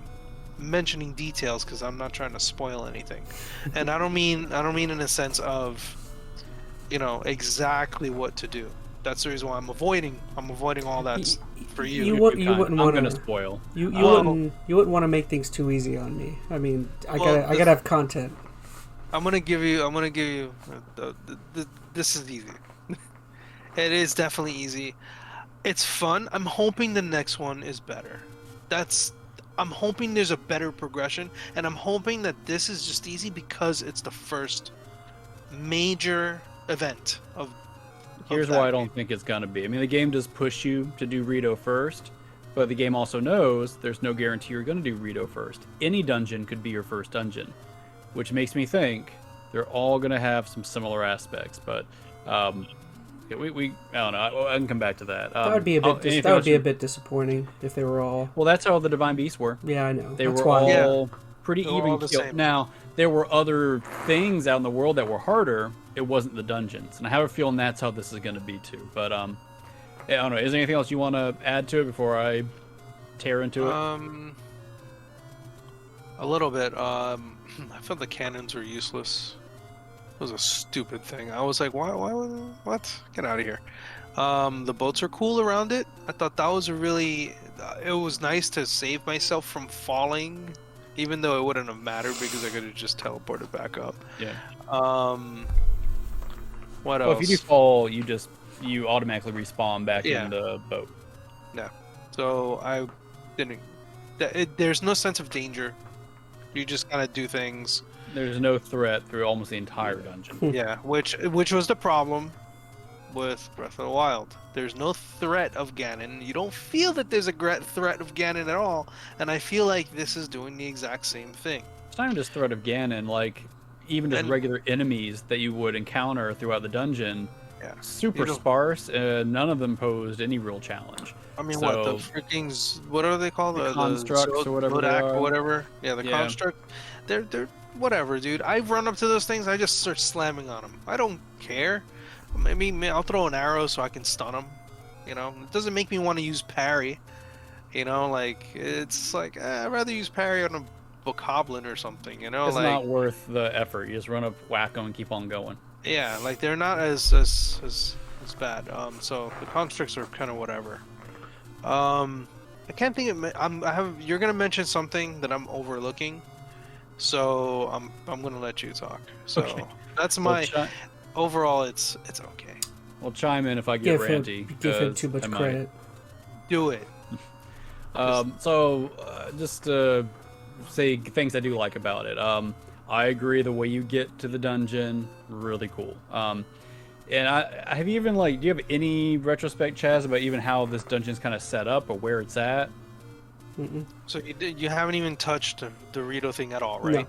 mentioning details because I'm not trying to spoil anything. And I don't mean in a sense of, exactly what to do. That's the reason why I'm avoiding all that for you. You wouldn't want to. I'm gonna spoil. You wouldn't want to make things too easy on me. I mean, I gotta have content. I'm gonna give you. This is easy. It is definitely easy. It's fun. I'm hoping the next one is better. I'm hoping there's a better progression, and I'm hoping that this is just easy because it's the first major event of. Here's why I don't think it's gonna be. I mean, the game does push you to do Rito first, but the game also knows there's no guarantee you're gonna do Rito first. Any dungeon could be your first dungeon, which makes me think they're all gonna have some similar aspects. But I don't know. I can come back to that. That would be a bit disappointing if they were all. Well, that's how the Divine Beasts were. Yeah, I know. They That's were why. all pretty They're even all the killed. same. Now, there were other things out in the world that were harder. It wasn't the dungeons, and I have a feeling that's how this is going to be too. But I don't know. Is there anything else you want to add to it before I tear into it? A little bit. I felt the cannons were useless. It was a stupid thing. I was like, why what? Get out of here. The boats are cool around it. I thought that was a really... it was nice to save myself from falling, even though it wouldn't have mattered because I could have just teleported back up. Yeah. What else? Well, if you do fall, you automatically respawn back in the boat. Yeah. So I didn't... there's no sense of danger. You just kind of do things. There's no threat through almost the entire dungeon. Yeah, which was the problem with Breath of the Wild. There's no threat of Ganon. You don't feel that there's a threat of Ganon at all, and I feel like this is doing the exact same thing. It's not even just threat of Ganon, like even just regular enemies that you would encounter throughout the dungeon. Yeah. Super sparse, and none of them posed any real challenge. I mean, what the freaking... what are they called? The constructs or whatever. Or whatever. Yeah, the construct. They're whatever, dude. I run up to those things. I just start slamming on them. I don't care. Maybe I'll throw an arrow so I can stun them. You know, it doesn't make me want to use parry. You know, like it's like I'd rather use parry on a bokoblin or something. You know, it's like not worth the effort. You just run up, whack them, and keep on going. Yeah, like they're not as bad. So the constructs are kind of whatever. I can't think of... you're gonna mention something that I'm overlooking, so I'm gonna let you talk. So okay. That's my overall. It's okay. Well, chime in if I get ranty. Give him too much credit. Do it. Just to say things I do like about it. I agree. The way you get to the dungeon, really cool. And have you even do you have any retrospect, Chaz, about even how this dungeon's kind of set up or where it's at? Mm-mm. So you haven't even touched the Dorito thing at all, right?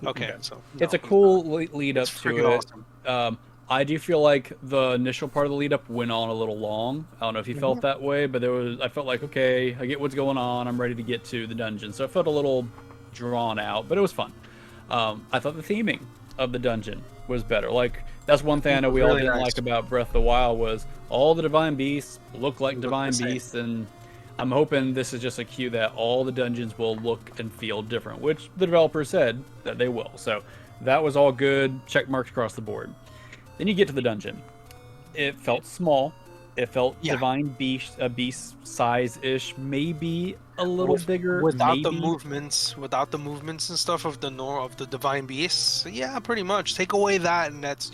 No. Okay, so it's a cool lead up to it. Awesome. I do feel like the initial part of the lead up went on a little long. I don't know if you felt that way, but I felt like, okay, I get what's going on. I'm ready to get to the dungeon. So it felt a little drawn out, but it was fun. I thought the theming of the dungeon was better. Like, that's one thing I know we all didn't like about Breath of the Wild was all the divine beasts look like divine beasts, and I'm hoping this is just a cue that all the dungeons will look and feel different, which the developer said that they will. So that was all good. Check marks across the board. Then you get to the dungeon. It felt small. It felt divine beast size-ish, maybe a little bigger. Without the movements and stuff of the divine beasts. Yeah, pretty much. Take away that, and that's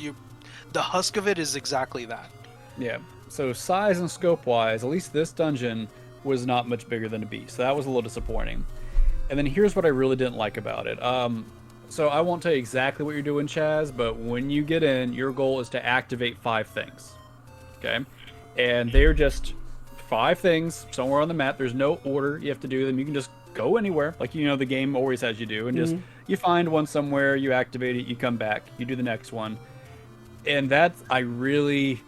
the husk of it is exactly that. Yeah. So size and scope-wise, at least this dungeon was not much bigger than a beast. So that was a little disappointing. And then here's what I really didn't like about it. So I won't tell you exactly what you're doing, Chaz, but when you get in, your goal is to activate 5 things. Okay? And they're just 5 things somewhere on the map. There's no order you have to do them. You can just go anywhere, like the game always has you do, and just you find one somewhere, you activate it, you come back, you do the next one. And I really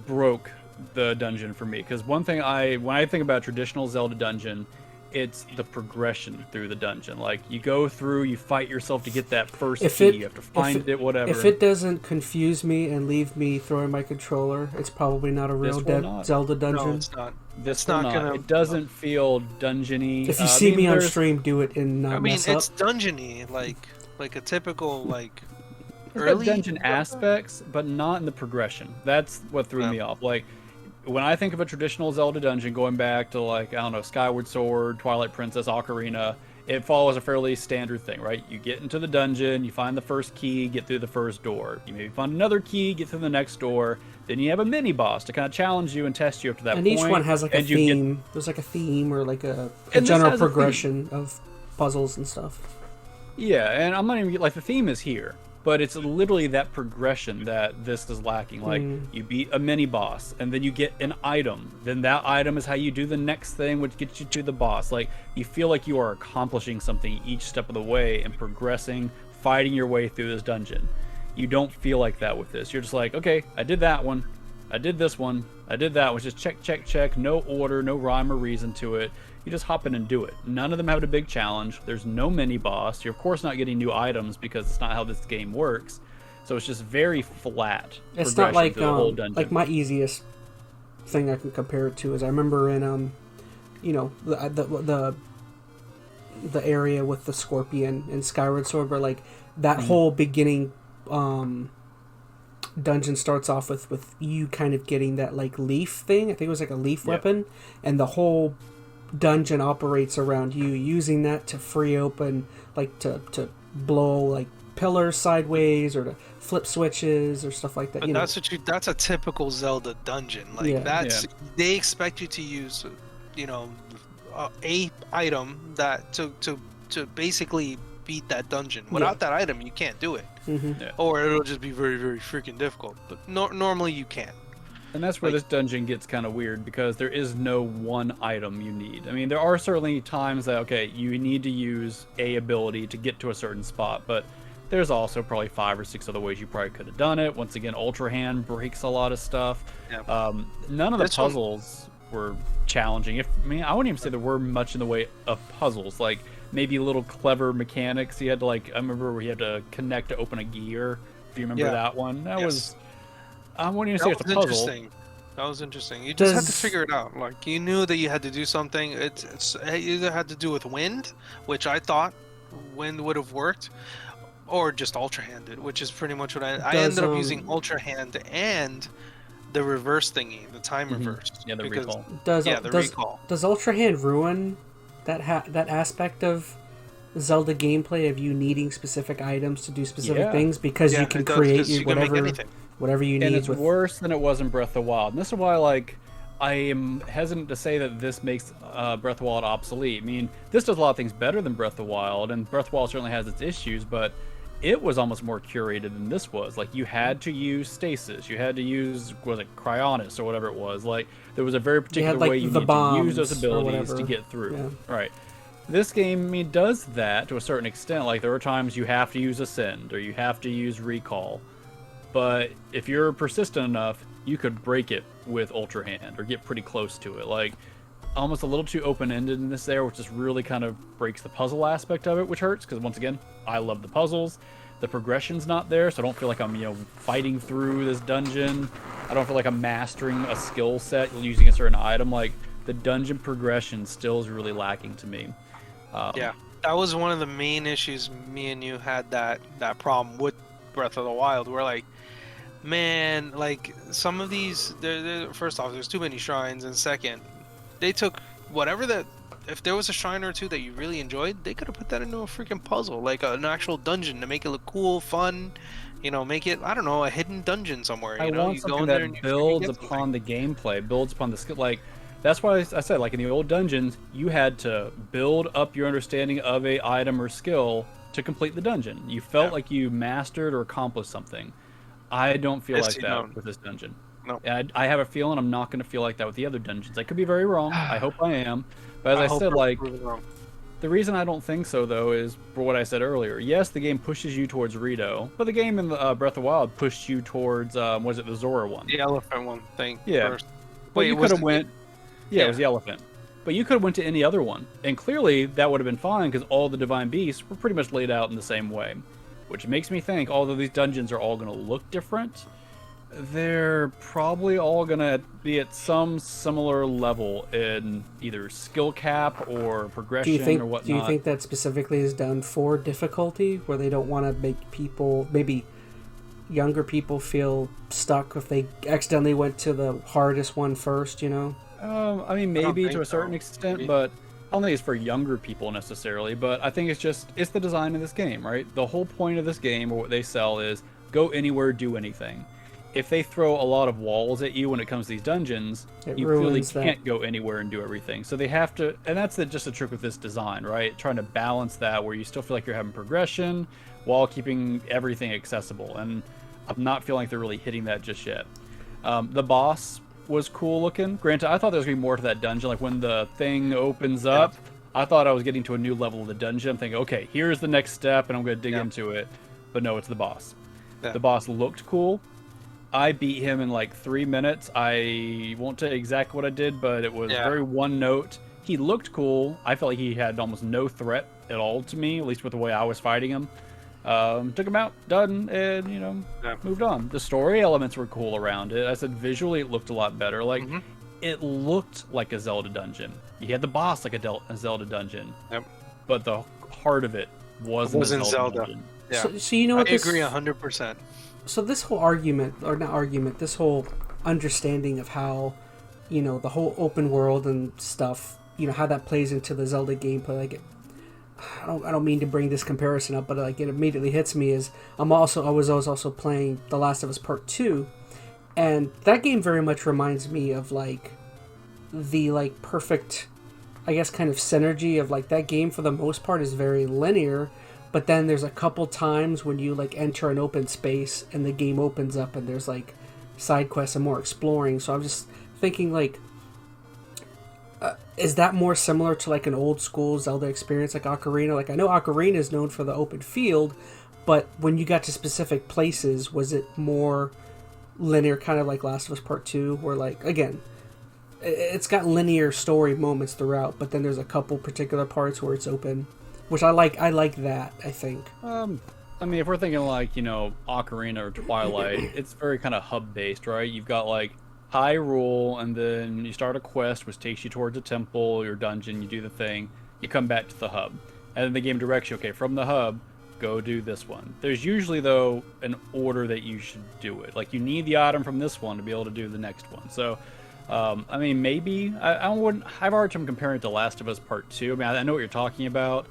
broke the dungeon for me, because one thing when I think about a traditional Zelda dungeon, it's the progression through the dungeon. Like, you go through, you fight yourself to get that first key, you have to find it, whatever. If it doesn't confuse me and leave me throwing my controller, it's probably not a real Zelda dungeon. No, it's not. It's not gonna. It doesn't feel dungeony. If you see me on stream, do it and not mess up. It's dungeony, like a typical early dungeon aspects, but not in the progression. That's what threw me off. Like, when I think of a traditional Zelda dungeon, going back to I don't know, Skyward Sword, Twilight Princess, Ocarina, it follows a fairly standard thing, right? You get into the dungeon, you find the first key, get through the first door. You maybe find another key, get through the next door. Then you have a mini boss to kind of challenge you and test you up to that point. And each one has a theme. There's a theme or a general progression of puzzles and stuff. Yeah, and I'm not even the theme is here. But it's literally that progression that this is lacking. Like, you beat a mini boss, and then you get an item. Then that item is how you do the next thing, which gets you to the boss. Like, you feel like you are accomplishing something each step of the way and progressing, fighting your way through this dungeon. You don't feel like that with this. You're just like, okay, I did that one. I did this one. I did that one. Just check, check, check. No order, no rhyme or reason to it. You just hop in and do it. None of them have a big challenge. There's no mini boss. You're of course not getting new items because it's not how this game works. So it's just very flat. It's not like my easiest thing I can compare it to is I remember in the the area with the scorpion in Skyward Sword, where like that whole beginning dungeon starts off with you kind of getting that like leaf thing. I think it was like a leaf weapon, and the whole dungeon operates around you using that to free open, like to blow like pillars sideways or to flip switches or stuff like that. But that's a typical Zelda dungeon. Like they expect you to use, a item that to basically beat that dungeon. Without that item, you can't do it, or it'll just be very, very freaking difficult. But normally you can. And that's where this dungeon gets kind of weird, because there is no one item you need. I mean, there are certainly times that, okay, you need to use a ability to get to a certain spot, but there's also probably 5 or 6 other ways you probably could have done it. Once again, Ultra Hand breaks a lot of stuff. Yeah. None of the puzzles were challenging. I wouldn't even say there were much in the way of puzzles. Like, maybe little clever mechanics. You had to, I remember where you had to connect to open a gear. If you remember that one. That was... I wouldn't even say it's a puzzle. That was interesting. You just had to figure it out. Like, you knew that you had to do something. It either had to do with wind, which I thought wind would have worked, or just Ultra Handed, which is pretty much what I ended up using Ultra Hand and the reverse thingy, the time reverse. Yeah, the recall. Recall. Does Ultra Hand ruin that aspect of Zelda gameplay of you needing specific items to do specific things, because you can create whatever you need. And it's worse than it was in Breath of the Wild. And this is why, I am hesitant to say that this makes Breath of the Wild obsolete. I mean, this does a lot of things better than Breath of the Wild, and Breath of the Wild certainly has its issues, but it was almost more curated than this was. Like, you had to use stasis. You had to use, cryonis or whatever it was. Like, there was a very particular way you needed to use those abilities to get through. Yeah. Right. This game, does that to a certain extent. Like, there are times you have to use Ascend, or you have to use Recall. But if you're persistent enough, you could break it with Ultra Hand, or get pretty close to it. Like, almost a little too open-ended in this there, which just really kind of breaks the puzzle aspect of it, which hurts, because once again, I love the puzzles. The progression's not there, so I don't feel like I'm, fighting through this dungeon. I don't feel like I'm mastering a skill set using a certain item. Like, the dungeon progression still is really lacking to me. That was one of the main issues me and you had that problem with Breath of the Wild. We're like, man, like, some of these, first off, there's too many shrines, and second, they took whatever if there was a shrine or two that you really enjoyed, they could have put that into a freaking puzzle, like an actual dungeon, to make it look cool, fun, make it, I don't know, a hidden dungeon somewhere. I want something that builds upon the gameplay, builds upon the skill. Like, that's why I said, like, in the old dungeons, you had to build up your understanding of a item or skill to complete the dungeon. You felt like you mastered or accomplished something. I don't feel like that with this dungeon. No. I have a feeling I'm not going to feel like that with the other dungeons. I could be very wrong. I hope I am. But as I said, the reason I don't think so, though, is for what I said earlier. Yes, the game pushes you towards Rito, but the game in Breath of the Wild pushed you towards, was it the Zora one? The elephant one thing. Yeah. First. But you could have went... Yeah, it was the elephant. But you could have went to any other one. And clearly, that would have been fine, because all the Divine Beasts were pretty much laid out in the same way. Which makes me think, although these dungeons are all going to look different, they're probably all going to be at some similar level in either skill cap or progression or whatnot. Do you think that specifically is done for difficulty, where they don't want to make people, maybe younger people, feel stuck if they accidentally went to the hardest one first, I mean, maybe to a certain extent, but I don't think it's for younger people necessarily, but I think it's the design of this game, right? The whole point of this game, or what they sell, is go anywhere, do anything. If they throw a lot of walls at you when it comes to these dungeons, you really can't go anywhere and do everything. So they have to, and that's just a trick with this design, right? Trying to balance that where you still feel like you're having progression while keeping everything accessible. And I'm not feeling like they're really hitting that just yet. The boss was cool looking. Granted, I thought there was going to be more to that dungeon. Like, when the thing opens up, I thought I was getting to a new level of the dungeon. I'm thinking, okay, here's the next step, and I'm going to dig into it. But no, it's the boss. Yeah. The boss looked cool. I beat him in like 3 minutes. I won't tell you exactly what I did, but it was very one note. He looked cool. I felt like he had almost no threat at all to me, at least with the way I was fighting him. Took him out, done, and, moved on. The story elements were cool around it. I said visually it looked a lot better. Like, it looked like a Zelda dungeon. You had the boss like a Zelda dungeon. Yep. but the heart of it wasn't Zelda. Yeah. So you know what? I agree 100%. So this whole argument, or not argument, this whole understanding of how, you know, the whole open world and stuff, you know, how that plays into the Zelda gameplay. Like, I don't mean to bring this comparison up, but like it immediately hits me is I was also playing The Last of Us Part 2, and that game very much reminds me of like the like perfect, I guess, kind of synergy of like that game for the most part is very linear, but then there's a couple times when you like enter an open space and the game opens up and there's like side quests and more exploring. So I'm just thinking like, is that more similar to like an old school Zelda experience like Ocarina? Like I know Ocarina is known for the open field, but when you got to specific places, was it more linear, kind of like Last of Us Part 2, where like, again, it's got linear story moments throughout, but then there's a couple particular parts where it's open, which I like that, I think. I mean, if we're thinking like, you know, Ocarina or Twilight, it's very kind of hub-based, right? You've got like Hyrule, and then you start a quest which takes you towards a temple, your dungeon, you do the thing, you come back to the hub. And then the game directs you, okay, from the hub, go do this one. There's usually, though, an order that you should do it. Like, you need the item from this one to be able to do the next one. So, I mean, maybe. I wouldn't have a hard time comparing it to Last of Us Part 2. I mean, I know what you're talking about.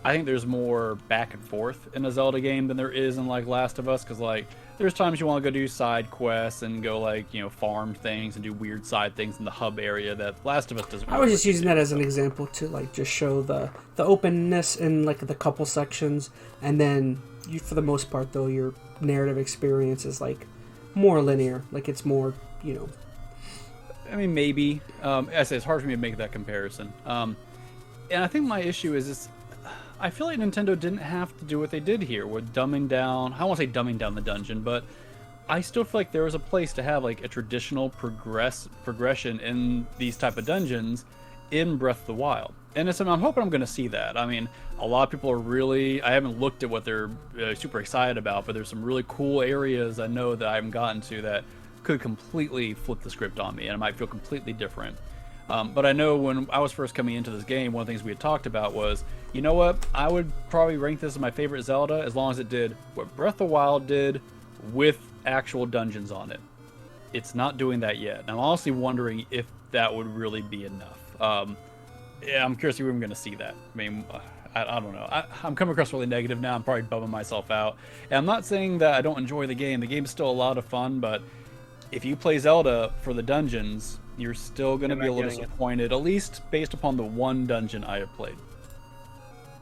I think there's more back and forth in a Zelda game than there is in, like, Last of Us, because, like, there's times you want to go do side quests and go, like, you know, farm things and do weird side things in the hub area that Last of Us doesn't. I was just using that as an example to, like, just show the openness in, like, the couple sections, and then, you, for the most part, though, your narrative experience is, like, more linear. Like, it's more, you know... I mean, maybe. I say it's hard for me to make that comparison. And I think my issue is I feel like Nintendo didn't have to do what they did here with dumbing down. I don't want to say dumbing down the dungeon, but I still feel like there was a place to have like a traditional progression in these type of dungeons in Breath of the Wild. And I'm hoping I'm going to see that. I mean, a lot of people are really... I haven't looked at what they're super excited about, but there's some really cool areas I know that I haven't gotten to that could completely flip the script on me, and it might feel completely different. But I know when I was first coming into this game, one of the things we had talked about was, you know what, I would probably rank this as my favorite Zelda as long as it did what Breath of the Wild did with actual dungeons on it. It's not doing that yet. And I'm honestly wondering if that would really be enough. Yeah, I'm curious if we're going to see that. I mean, I don't know. I'm coming across really negative now. I'm probably bumming myself out. And I'm not saying that I don't enjoy the game. The game's still a lot of fun, but if you play Zelda for the dungeons, you're still going to be a little disappointed, at least based upon the one dungeon I have played.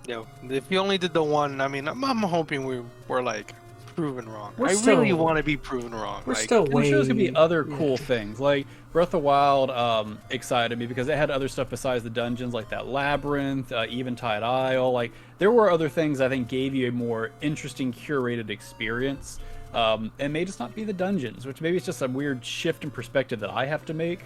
Yeah, if you only did the one, I mean, I'm hoping we're like proven wrong. I still, really want to be proven wrong. We're like, still I'm sure there's going to be other cool things. Like, Breath of the Wild excited me because it had other stuff besides the dungeons, like that labyrinth, Eventide Isle. Like, there were other things I think gave you a more interesting, curated experience. And may just not be the dungeons, which maybe it's just a weird shift in perspective that I have to make.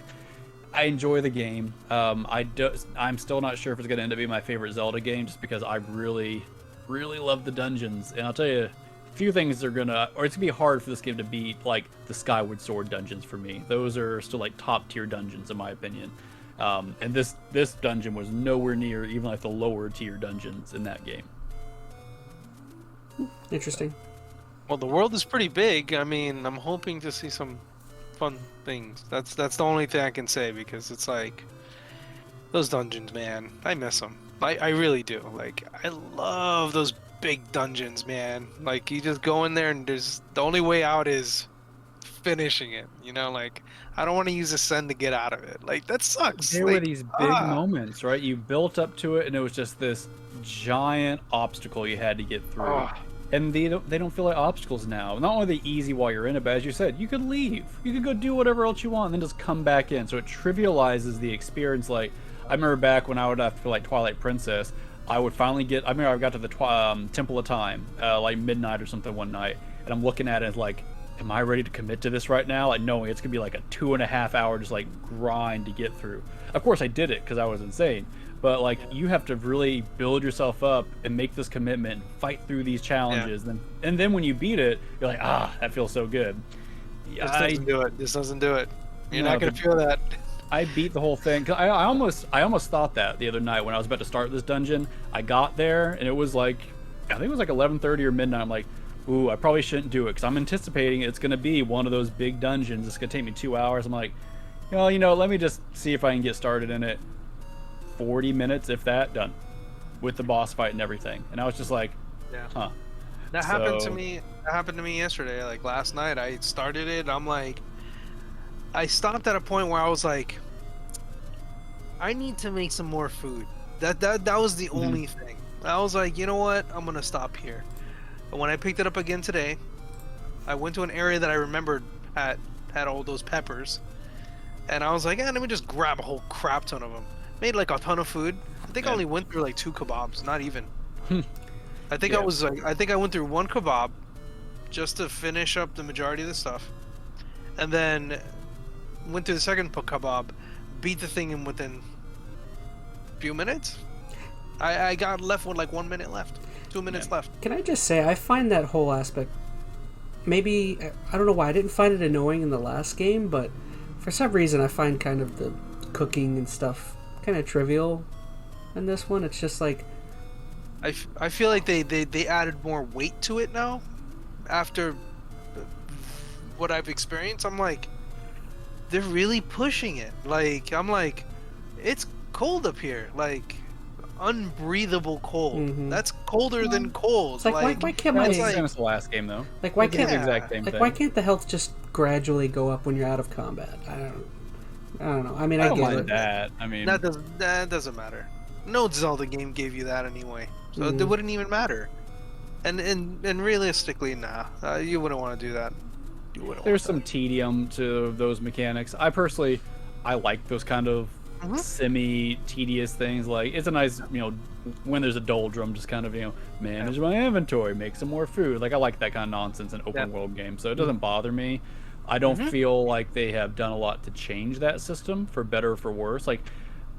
I enjoy the game. I'm still not sure if it's going to end up being my favorite Zelda game, just because I really, really love the dungeons. And I'll tell you, a few things are it's going to be hard for this game to beat, like, the Skyward Sword dungeons for me. Those are still, like, top-tier dungeons, in my opinion. And this dungeon was nowhere near even, like, the lower-tier dungeons in that game. Interesting. Well, the world is pretty big. I mean, I'm hoping to see some fun things. That's the only thing I can say, because it's like those dungeons, man. I miss them. I really do. Like, I love those big dungeons, man. Like, you just go in there and the only way out is finishing it. You know, like, I don't want to use Ascend to get out of it. Like, that sucks. There were these big moments, right? You built up to it, and it was just this giant obstacle you had to get through. And they don't feel like obstacles now. Not only are they easy while you're in it, but as you said, you could leave. You could go do whatever else you want and then just come back in. So it trivializes the experience. Like, I remember back when I would have to feel like Twilight Princess, I would finally I remember I got to the Temple of Time, like midnight or something one night, and I'm looking at it like, am I ready to commit to this right now? Like, knowing it's going to be like a 2.5 hour just like grind to get through. Of course I did it because I was insane. But, like, you have to really build yourself up and make this commitment, fight through these challenges. Yeah. And then when you beat it, you're like, that feels so good. This doesn't do it. This doesn't do it. You're not going to feel that. I beat the whole thing. I almost thought that the other night when I was about to start this dungeon. I got there and it was like, I think it was like 11:30 or midnight. I'm like, ooh, I probably shouldn't do it because I'm anticipating it's going to be one of those big dungeons. It's going to take me 2 hours. I'm like, well, let me just see if I can get started in it. 40 minutes, if that, done. With the boss fight and everything. And I was just like, huh. That happened to me. That happened to me yesterday. Like last night, I started it. I'm like, I stopped at a point where I was like, I need to make some more food. That was the only thing. I was like, you know what? I'm gonna stop here. But when I picked it up again today, I went to an area that I remembered had all those peppers, and I was like, let me just grab a whole crap ton of them. Made like a ton of food. I think I only went through like 2 kebabs, not even. I think I think I went through 1 kebab just to finish up the majority of the stuff, and then went through the second kebab, beat the thing in within a few minutes. I got left with like 1 minute left, 2 minutes left. Can I just say, I find that whole aspect, maybe, I don't know why I didn't find it annoying in the last game, but for some reason I find kind of the cooking and stuff kind of trivial in this one. It's just like, I feel like they added more weight to it now after what I've experienced. I'm like, they're really pushing it. Like, I'm like, it's cold up here, like unbreathable cold. That's colder than cold. It's like why can't my the last game though? Like why can't the exact same thing. Why can't the health just gradually go up when you're out of combat? I don't know. I mean, I don't get mind it. that. I mean, that doesn't matter. No Zelda game gave you that anyway, so it wouldn't even matter. And realistically, nah, you wouldn't want to do that. There's some tedium to those mechanics. I personally, I like those kind of semi-tedious things. Like, it's a nice, when there's a doldrum, just kind of, manage my inventory, make some more food. Like, I like that kind of nonsense in open world games, so it doesn't bother me. I don't feel like they have done a lot to change that system for better or for worse. Like,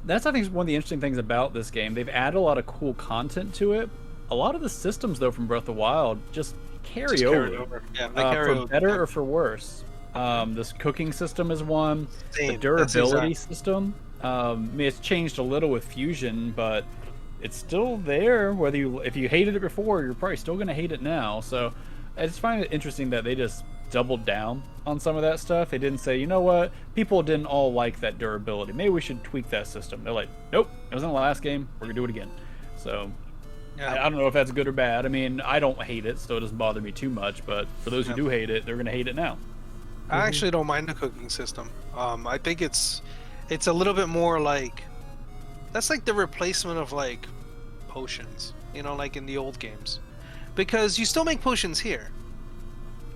that's, I think, one of the interesting things about this game. They've added a lot of cool content to it. A lot of the systems, though, from Breath of the Wild just carry over. Yeah, they carry for over. better or for worse. This cooking system is one. The durability system. I mean, it's changed a little with Fusion, but it's still there. If you hated it before, you're probably still going to hate it now. So I just find it interesting that they just doubled down on some of that stuff. They didn't say, you know what, people didn't all like that durability. Maybe we should tweak that system. They're like, nope, it was in the last game. We're going to do it again. So I don't know if that's good or bad. I mean, I don't hate it, so it doesn't bother me too much. But for those who do hate it, they're going to hate it now. I actually don't mind the cooking system. I think it's a little bit more like, that's like the replacement of like potions, like in the old games, because you still make potions here.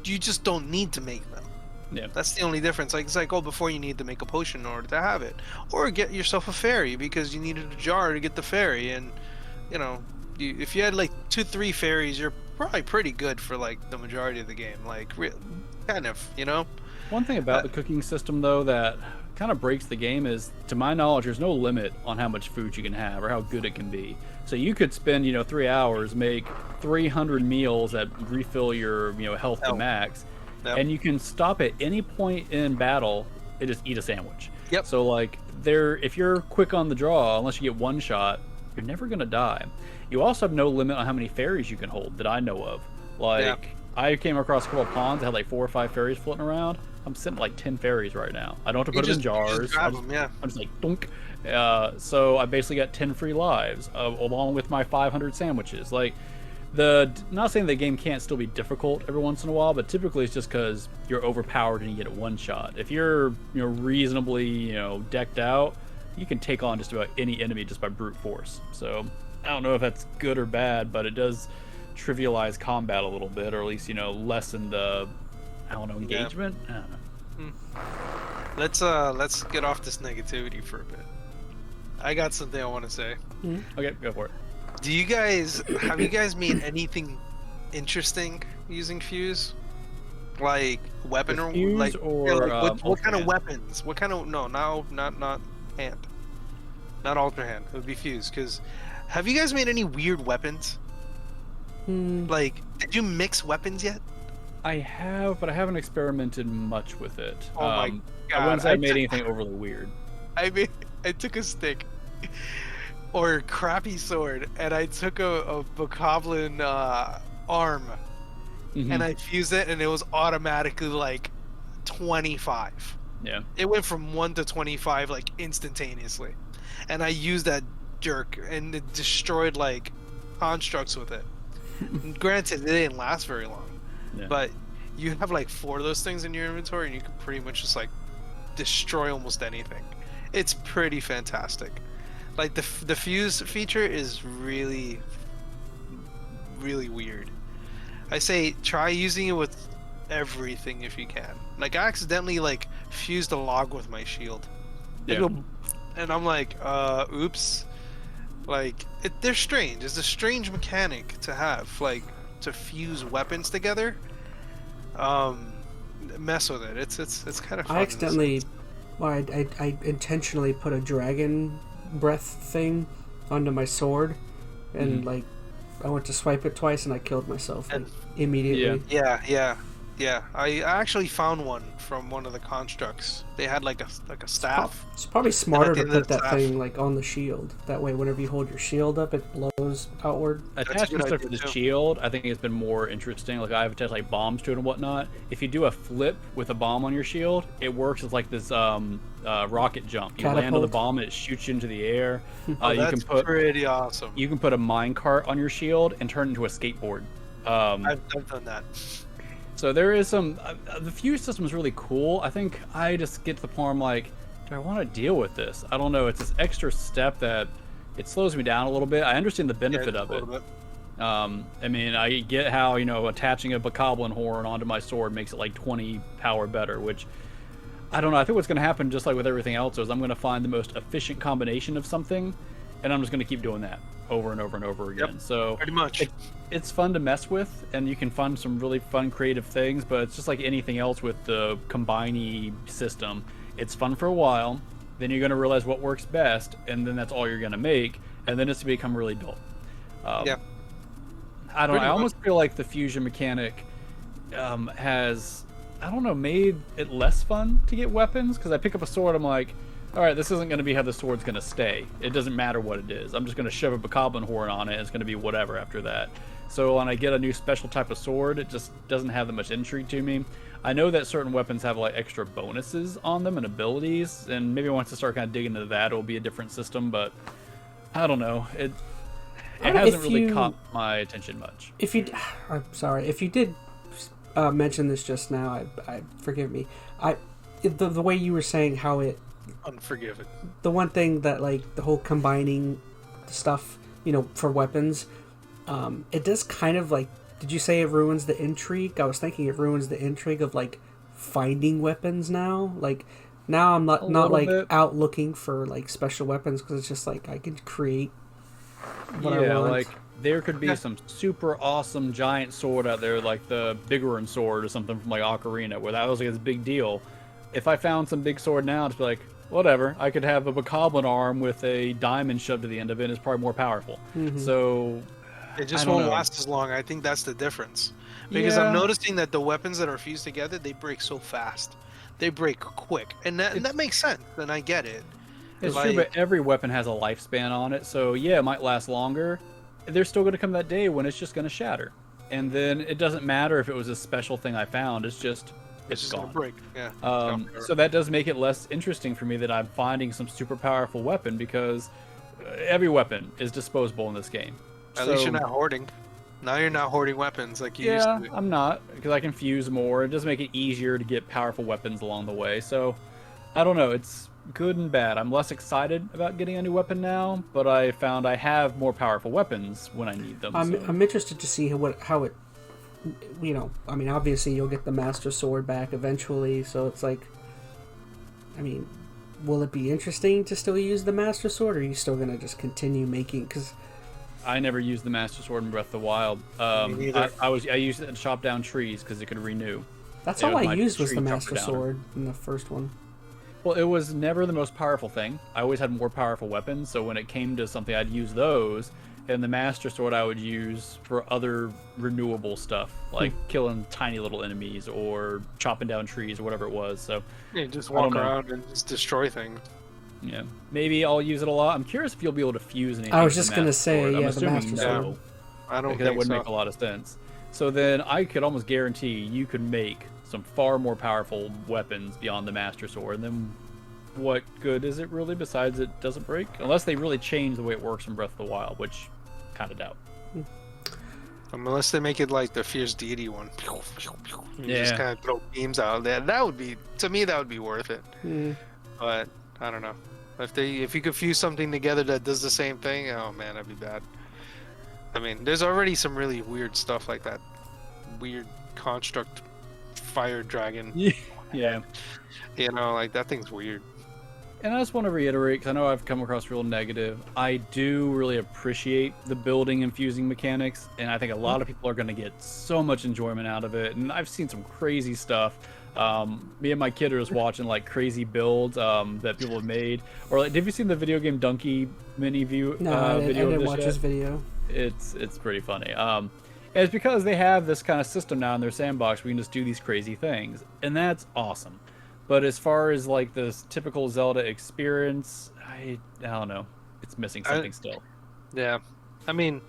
You just don't need to make them. Yeah, that's the only difference. Like, it's like, before you need to make a potion in order to have it, or get yourself a fairy because you needed a jar to get the fairy, and if you had like 2-3 fairies, you're probably pretty good for like the majority of the game. Like, kind of, One thing about the cooking system, though, that kind of breaks the game is, to my knowledge, there's no limit on how much food you can have or how good it can be. So you could spend, 3 hours, make 300 meals that refill your, health to max, and you can stop at any point in battle and just eat a sandwich. Yep. So, like, if you're quick on the draw, unless you get one shot, you're never going to die. You also have no limit on how many fairies you can hold that I know of. Like, I came across a couple of ponds that had like 4 or 5 fairies floating around. I'm sitting at like 10 fairies right now. I don't have to put them in jars. I'm just like, dunk. So I basically got 10 free lives, along with my 500 sandwiches. Like, not saying the game can't still be difficult every once in a while, but typically it's just because you're overpowered and you get it one shot. If you're reasonably decked out, you can take on just about any enemy just by brute force. So I don't know if that's good or bad, but it does trivialize combat a little bit, or at least lessen the engagement. I don't know. Let's get off this negativity for a bit. I got something I want to say. Okay, go for it. Have you guys made anything interesting using Fuse? Like weapon or Fuse, what kind of weapons? What kind of not hand, not Ultra Hand. It would be Fuse. Because have you guys made any weird weapons? Like, did you mix weapons yet? I have, but I haven't experimented much with it. Oh my god! I wouldn't say I made anything overly weird. I took a stick or crappy sword, and I took a bokoblin arm, and I fused it, and it was automatically like 25. Yeah. It went from 1 to 25 like instantaneously, and I used that jerk, and it destroyed like constructs with it. Granted, it didn't last very long, but you have like 4 of those things in your inventory, and you can pretty much just like destroy almost anything. It's pretty fantastic. Like the fuse feature is really, really weird. I say try using it with everything if you can. Like I accidentally like fused a log with my shield. Yeah. And I'm like, oops. Like they're strange. It's a strange mechanic to have, like to fuse weapons together. Mess with it. It's kind of fun. I accidentally, I intentionally put a dragon breath thing onto my sword, and like I went to swipe it twice and I killed myself immediately. Yeah. I actually found one from one of the constructs. They had like a staff. It's probably smarter to put that thing like on the shield. That way, whenever you hold your shield up, it blows outward. Attaching stuff to the shield, I think it's been more interesting. Like I have attached like bombs to it and whatnot. If you do a flip with a bomb on your shield, it works as like this rocket jump. You land on the bomb and it shoots you into the air. That's pretty awesome. You can put a mine cart on your shield and turn it into a skateboard. I've done that. So there is some. The fuse system is really cool. I think I just get to the point where I'm like, do I want to deal with this? I don't know. It's this extra step that it slows me down a little bit. I understand the benefit of it. I mean, I get how attaching a bokoblin horn onto my sword makes it like 20 power better, which I don't know. I think what's going to happen, just like with everything else, is I'm going to find the most efficient combination of something, and I'm just going to keep doing that over and over and over again. Yep, so pretty much. It's fun to mess with, and you can find some really fun creative things, but it's just like anything else with the combiney system. It's fun for a while, then you're going to realize what works best, and then that's all you're going to make, and then it's become really dull. I don't know. I almost feel like the fusion mechanic has, I don't know, made it less fun to get weapons, because I pick up a sword, I'm like, all right, this isn't going to be how the sword's going to stay. It doesn't matter what it is. I'm just going to shove a bokoblin horn on it. It's going to be whatever after that. So when I get a new special type of sword, it just doesn't have that much intrigue to me. I know that certain weapons have like extra bonuses on them and abilities, and maybe once I start kind of digging into that, it'll be a different system. But I don't know. It hasn't really caught my attention much. I'm sorry. If you did mention this just now, I forgive me. The way you were saying how it. Unforgiven. The one thing that like the whole combining stuff, for weapons, it does kind of like. Did you say it ruins the intrigue? I was thinking it ruins the intrigue of like finding weapons now. Like now I'm not like out looking for like special weapons, because it's just like I can create what I want. Like there could be some super awesome giant sword out there, like the Biggoron sword or something from like Ocarina, where that was like this big deal. If I found some big sword now, it's like, whatever. I could have a bokoblin arm with a diamond shoved to the end of it, and it's probably more powerful. So it just won't last as long. I think that's the difference. Because I'm noticing that the weapons that are fused together, they break so fast. They break quick. And that makes sense. And I get it. It's true, but every weapon has a lifespan on it. So yeah, it might last longer. There's still going to come that day when it's just going to shatter. And then it doesn't matter if it was a special thing I found. It's just gone. Gonna break. Yeah. So that does make it less interesting for me that I'm finding some super powerful weapon, because every weapon is disposable in this game. At least you're not hoarding. Now you're not hoarding weapons like you used to. Yeah, I'm not, because I can fuse more. It does make it easier to get powerful weapons along the way. So I don't know. It's good and bad. I'm less excited about getting a new weapon now, but I found I have more powerful weapons when I need them. I'm interested to see how it. I mean, obviously you'll get the Master Sword back eventually, so it's like, I mean, will it be interesting to still use the Master Sword, or are you still going to just continue making, because... I never used the Master Sword in Breath of the Wild. I used it to chop down trees, because it could renew. That's all I used was the Master Sword in the first one. Well, it was never the most powerful thing. I always had more powerful weapons, so when it came to something, I'd use those. And the Master Sword I would use for other renewable stuff, like killing tiny little enemies or chopping down trees or whatever it was. So just walk around and just destroy things. Yeah, maybe I'll use it a lot. I'm curious if you'll be able to fuse anything. I was just gonna say, I'm yeah, the assuming Master Sword. no. I don't think that would so. make a lot of sense. So then I could almost guarantee you could make some far more powerful weapons beyond the Master Sword. And then what good is it really besides it doesn't break? Unless they really change the way it works in Breath of the Wild, which kind of doubt. Unless they make it like the Fierce Deity one. You just kind of throw beams out there. That would be, to me, that would be worth it. But I don't know. If you could fuse something together that does the same thing, oh man, that'd be bad. I mean, there's already some really weird stuff like that. Weird construct fire dragon. Yeah. You know, like that thing's weird. And I just want to reiterate, because I know I've come across real negative, I do really appreciate the building and fusing mechanics, and I think a lot of people are going to get so much enjoyment out of it, and I've seen some crazy stuff. Me and my kid are just watching like crazy builds that people have made. Or like, have you seen the video game Donkey mini view? No, I video didn't watch this video. It's pretty funny. And it's because they have this kind of system now in their sandbox where you can just do these crazy things, and that's awesome. But as far as like this typical Zelda experience, I don't know. It's missing something still. Yeah. I mean,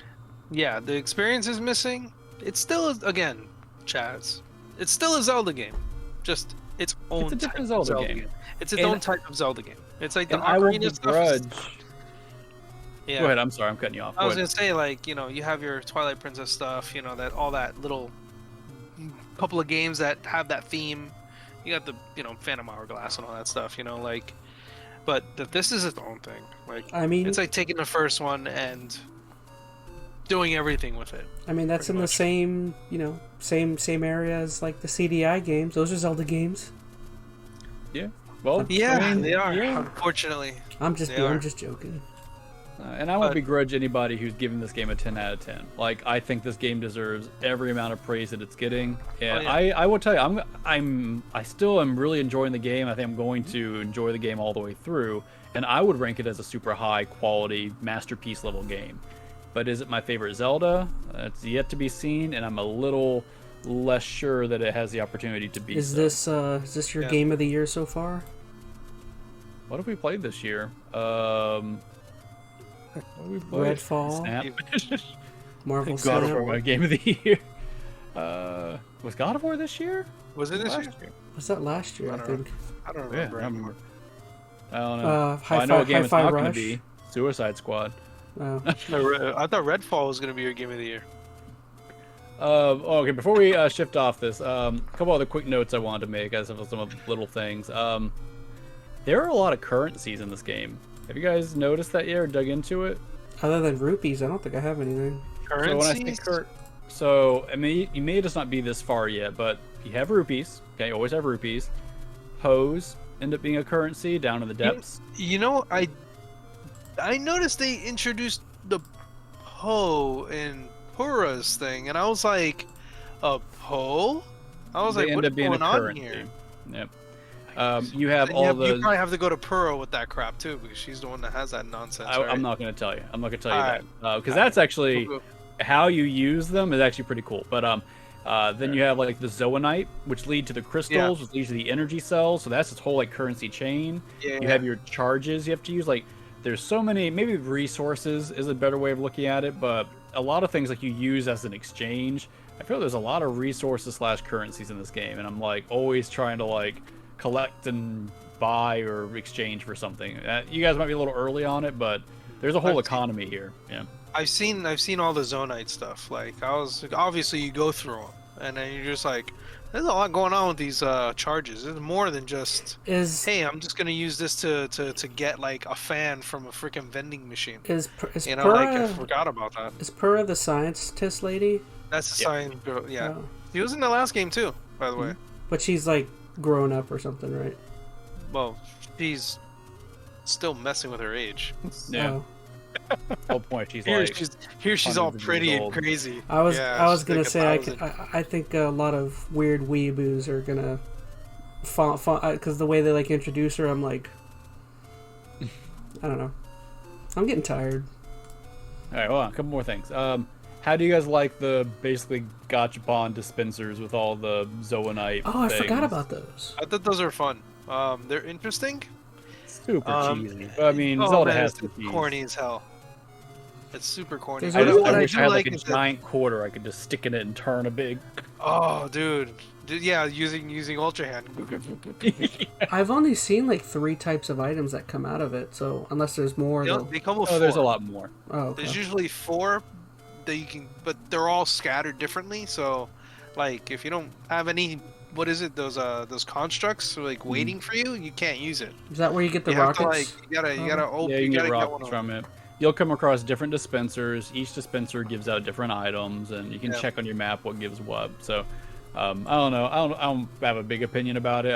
yeah, the experience is missing. It's still, again, Chaz. It's still a Zelda game. Just its own It's a different type of Zelda game. It's its own type of Zelda game. It's like the And I will Ocarina stuff. begrudge. Yeah. Go ahead, I'm sorry, I'm cutting you off. I was gonna say, like, you know, you have your Twilight Princess stuff, you know, that all that little couple of games that have that theme. You got the, you know, Phantom Hourglass and all that stuff, you know, like, but this is its own thing. Like, I mean, it's like taking the first one and doing everything with it. I mean, that's in the same, you know, same area as like the CDI games. Those are Zelda games. Yeah. Well, yeah, I mean, they are. yeah. Unfortunately, I'm just joking. And I won't begrudge anybody who's giving this game a 10 out of 10. Like, I think this game deserves every amount of praise that it's getting. And I will tell you, I still am really enjoying the game. I think I'm going to enjoy the game all the way through. And I would rank it as a super high quality masterpiece level game. But is it my favorite Zelda? It's yet to be seen, and I'm a little less sure that it has the opportunity to be. Is this your game of the year so far? What have we played this year? Redfall. Snap. Marvel God of Snap. War, my game of the year. Was God of War this year? Was it this year? Was that last year? I think. I don't remember. Yeah, I don't know. I know what game it's not going to be. Suicide Squad. Oh. I thought Redfall was going to be your game of the year. Okay, before we shift off this, a couple other quick notes I wanted to make as of some of the little things. There are a lot of currencies in this game. Have you guys noticed that yet or dug into it? Other than rupees, I don't think I have anything. Currencies? So when I say so I mean, you may just not be this far yet, but you have rupees. Okay, you always have rupees. Poes end up being a currency down in the depths. You know, I noticed they introduced the Poe in Pura's thing, and I was like, a Poe? I was like, what's going on here? Yep. You have all the. You probably have to go to Pura with that crap too, because she's the one that has that nonsense. Right? I'm not going to tell you. I'm not going to tell you that because that's actually how you use them is actually pretty cool. But then you have like the Zoanite, which lead to the crystals, which leads to the energy cells. So that's this whole like currency chain. You have your charges you have to use. Like there's so many. Maybe resources is a better way of looking at it, but a lot of things like you use as an exchange. I feel there's a lot of resources / currencies in this game, and I'm like always trying to like collect and buy or exchange for something. You guys might be a little early on it, but there's a whole economy here. Yeah. I've seen all the Zonite stuff. Like obviously you go through them, and then you're just like, there's a lot going on with these charges. There's more than just hey, I'm just gonna use this to get like a fan from a freaking vending machine. Is you know, Pura, like I forgot about that. Is Pura the scientist lady? That's the science girl. Yeah, she was in the last game too, by the way. But she's like grown up or something, right? Well, she's still messing with her age. Yeah. Oh. Whole point. She's she's all pretty and crazy. I was gonna say I think a lot of weird weeaboos are gonna because the way they like introduce her, I'm like, I don't know. I'm getting tired. All right, hold on. A couple more things. How do you guys like the basically gachapon dispensers with all the Zoanite Oh, I things? forgot about those. I thought those are fun. They're interesting. super cheesy. But I mean, Zelda has some cheese. Corny as hell. It's super corny. I wish I had like a giant quarter I could just stick in it and turn a big. Oh, dude. Yeah, using Ultra Hand. I've only seen like 3 types of items that come out of it, so unless there's more, they come with 4. There's a lot more. Oh, okay. There's usually 4 that you can, but they're all scattered differently. So, like, if you don't have any, what is it? Those constructs like waiting for you, you can't use it. Is that where you get the rockets? You gotta you get rockets from it. You'll come across different dispensers. Each dispenser gives out different items, and you can check on your map what gives what. So, I don't know. I don't have a big opinion about it.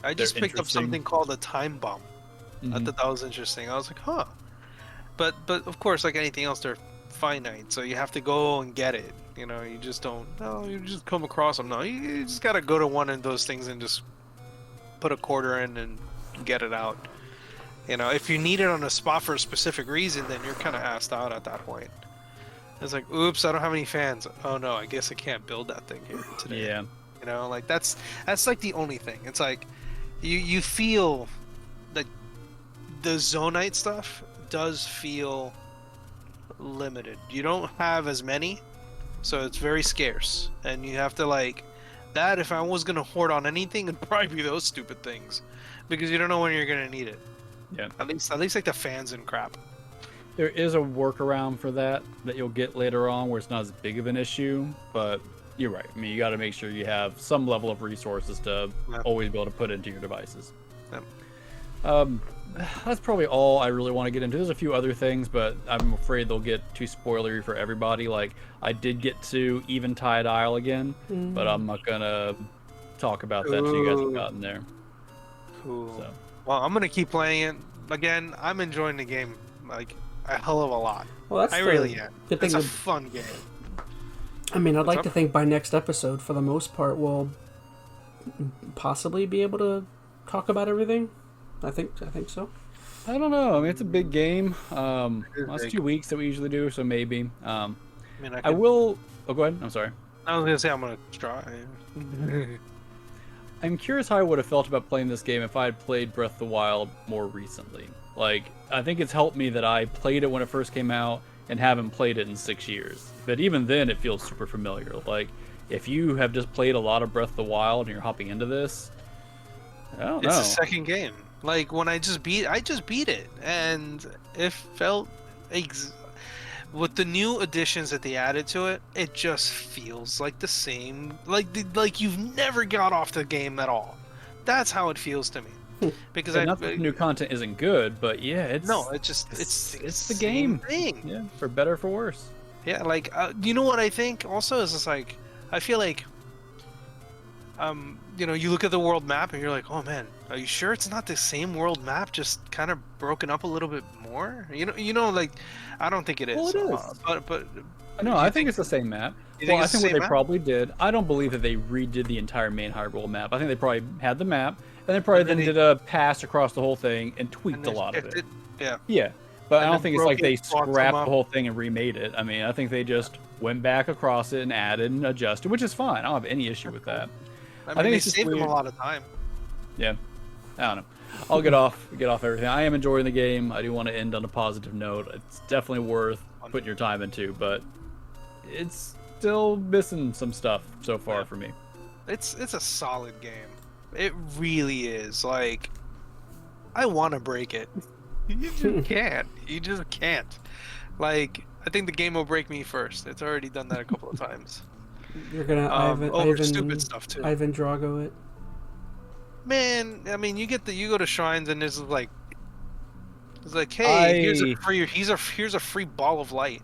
I just picked up something called a time bomb. I thought that was interesting. I was like, huh. But of course, like anything else, they're finite, so you have to go and get it. You know, you just don't. No, you just come across them. No, you just gotta go to one of those things and just put a quarter in and get it out. You know, if you need it on a spot for a specific reason, then you're kind of assed out at that point. It's like, oops, I don't have any fans. Oh no, I guess I can't build that thing here today. Yeah. You know, like that's like the only thing. It's like you feel that the Zonite stuff does feel limited. You don't have as many, so it's very scarce, and you have to like that. If I was gonna hoard on anything, it'd probably be those stupid things, because you don't know when you're gonna need it. Yeah. At least like the fans and crap. There is a workaround for that you'll get later on, where it's not as big of an issue. But you're right. I mean, you got to make sure you have some level of resources to always be able to put into your devices. Yep. That's probably all I really want to get into. There's a few other things, but I'm afraid they'll get too spoilery for everybody. Like, I did get to Eventide Isle again, but I'm not gonna talk about that until you guys have gotten there. Cool. So. Well, I'm gonna keep playing it. Again, I'm enjoying the game like a hell of a lot. Well, I really am. It's a fun game. I mean, I'd like to think by next episode, for the most part, we'll possibly be able to talk about everything. I think so. I don't know. I mean, it's a big game. Last 2 weeks that we usually do, so maybe. I will. Oh, go ahead. I'm sorry. I was gonna say I'm gonna try. I'm curious how I would have felt about playing this game if I had played Breath of the Wild more recently. Like, I think it's helped me that I played it when it first came out and haven't played it in 6 years. But even then, it feels super familiar. Like, if you have just played a lot of Breath of the Wild and you're hopping into this, I don't know. It's a second game. Like, when I just beat it, and it felt with the new additions that they added to it, it just feels like the same. Like you've never got off the game at all. That's how it feels to me. Because not that the new content isn't good, but yeah, it's the game thing. Yeah, for better or for worse. Yeah, like you know what I think also is just like I feel like you know, you look at the world map and you're like, oh man, are you sure it's not the same world map, just kind of broken up a little bit more? You know, like I don't think it is. Well, it is. But no, I think it's the same map. Well, I think what they probably did. I don't believe that they redid the entire main Hyrule map. I think they probably had the map, and they probably then did a pass across the whole thing and tweaked a lot of it. Yeah. Yeah, but I don't think it's like they scrapped the whole thing and remade it. I mean, I think they just went back across it and added and adjusted, which is fine. I don't have any issue with that. I think they saved them a lot of time. Yeah, I don't know. I'll get off everything. I am enjoying the game. I do want to end on a positive note. It's definitely worth putting your time into, but it's still missing some stuff so far for me. It's a solid game. It really is. Like, I want to break it. You just can't. You just can't. Like, I think the game will break me first. It's already done that a couple of times. You're gonna over stupid stuff too. Ivan Drago it. Man, I mean, you go to shrines and it's like, hey, here's a free ball of light.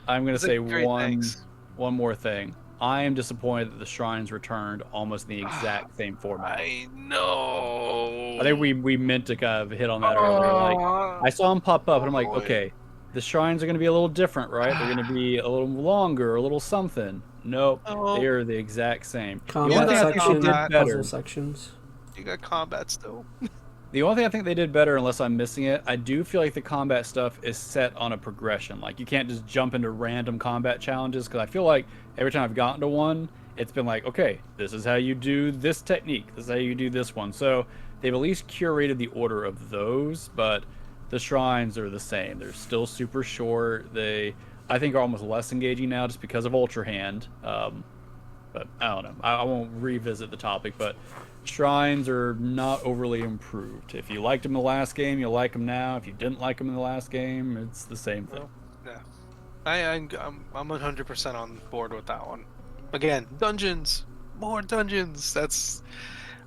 I'm gonna say one more thing. I am disappointed that the shrines returned almost in the exact same format. I know. I think we meant to kind of hit on that earlier. Like, I saw them pop up and I'm like, okay, the shrines are gonna be a little different, right? They're gonna be a little longer, a little something. Nope, they are the exact same. Combat sections, puzzle sections. You got combat still. The only thing I think they did better, unless I'm missing it, I do feel like the combat stuff is set on a progression. Like, you can't just jump into random combat challenges, because I feel like every time I've gotten to one, it's been like, okay, this is how you do this technique. This is how you do this one. So they've at least curated the order of those, but the shrines are the same. They're still super short. They, I think, are almost less engaging now just because of Ultra Hand. But I don't know. I won't revisit the topic, but shrines are not overly improved. If you liked them in the last game, you'll like them now. If you didn't like them in the last game, it's the same thing. Yeah, I'm 100% on board with that one. Again, dungeons, more dungeons. That's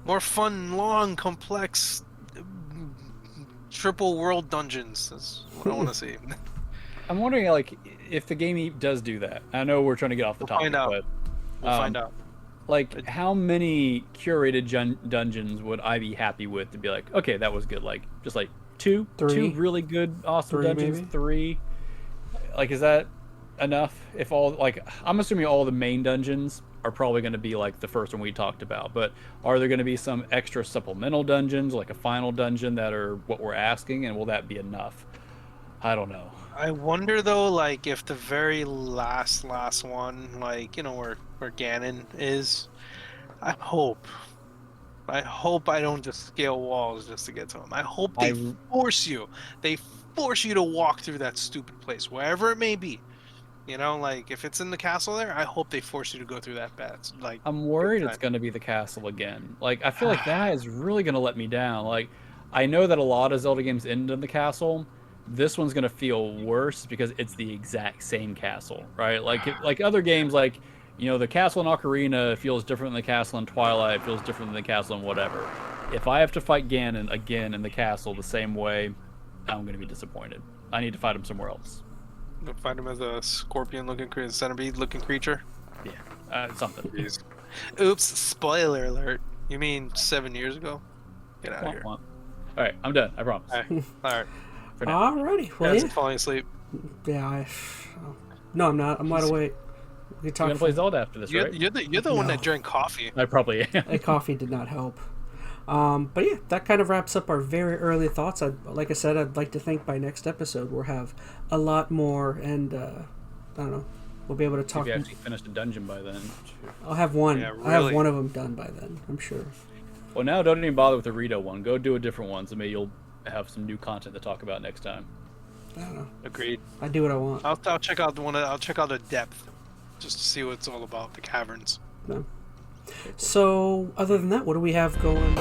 more fun, long, complex, triple world dungeons. That's what I want to see. I'm wondering, like, if the game does do that. I know we're trying to get off the topic, but we'll find out. Like, how many curated dungeons would I be happy with to be like, okay, that was good? Like, just like two really good, awesome dungeons, maybe? 3. Like, is that enough? If all, like, I'm assuming all the main dungeons are probably going to be like the first one we talked about, but are there going to be some extra supplemental dungeons, like a final dungeon, that are what we're asking, and will that be enough? I don't know. I wonder though, like, if the very last one, like, you know, where Ganon is, I hope I don't just scale walls just to get to him. I hope they force you to walk through that stupid place, wherever it may be. You know, like, if it's in the castle there, I hope they force you to go through that bad. Like, I'm worried it's going to be the castle again. Like, I feel like that is really going to let me down. Like, I know that a lot of Zelda games end in the castle. This one's going to feel worse because it's the exact same castle, right? Like other games, like, you know, the castle in Ocarina feels different than the castle in Twilight, feels different than the castle in whatever. If I have to fight Ganon again in the castle the same way, I'm going to be disappointed. I need to fight him somewhere else. You'll find him as a scorpion-looking creature, centipede-looking creature? Yeah, something. Jeez. Oops, spoiler alert. You mean 7 years ago? Get out of here. All right, I'm done. I promise. All right. Alrighty. Well, yeah. Falling asleep. Yeah, no, I'm not. I'm wide awake. You're gonna play Zelda after this, right? You're the one that drank coffee. I probably am. And coffee did not help. But yeah, that kind of wraps up our very early thoughts. Like I said, I'd like to think by next episode we'll have a lot more, and I don't know, we'll be able to talk. Maybe actually finished a dungeon by then. I'll have one. Yeah, really. I'll have one of them done by then, I'm sure. Well, now don't even bother with the Rito one. Go do a different one, so maybe you'll have some new content to talk about next time. I don't know. Agreed. I do what I want. I'll check out I'll check out the depth, just to see what it's all about. The caverns. No. So, other than that, what do we have going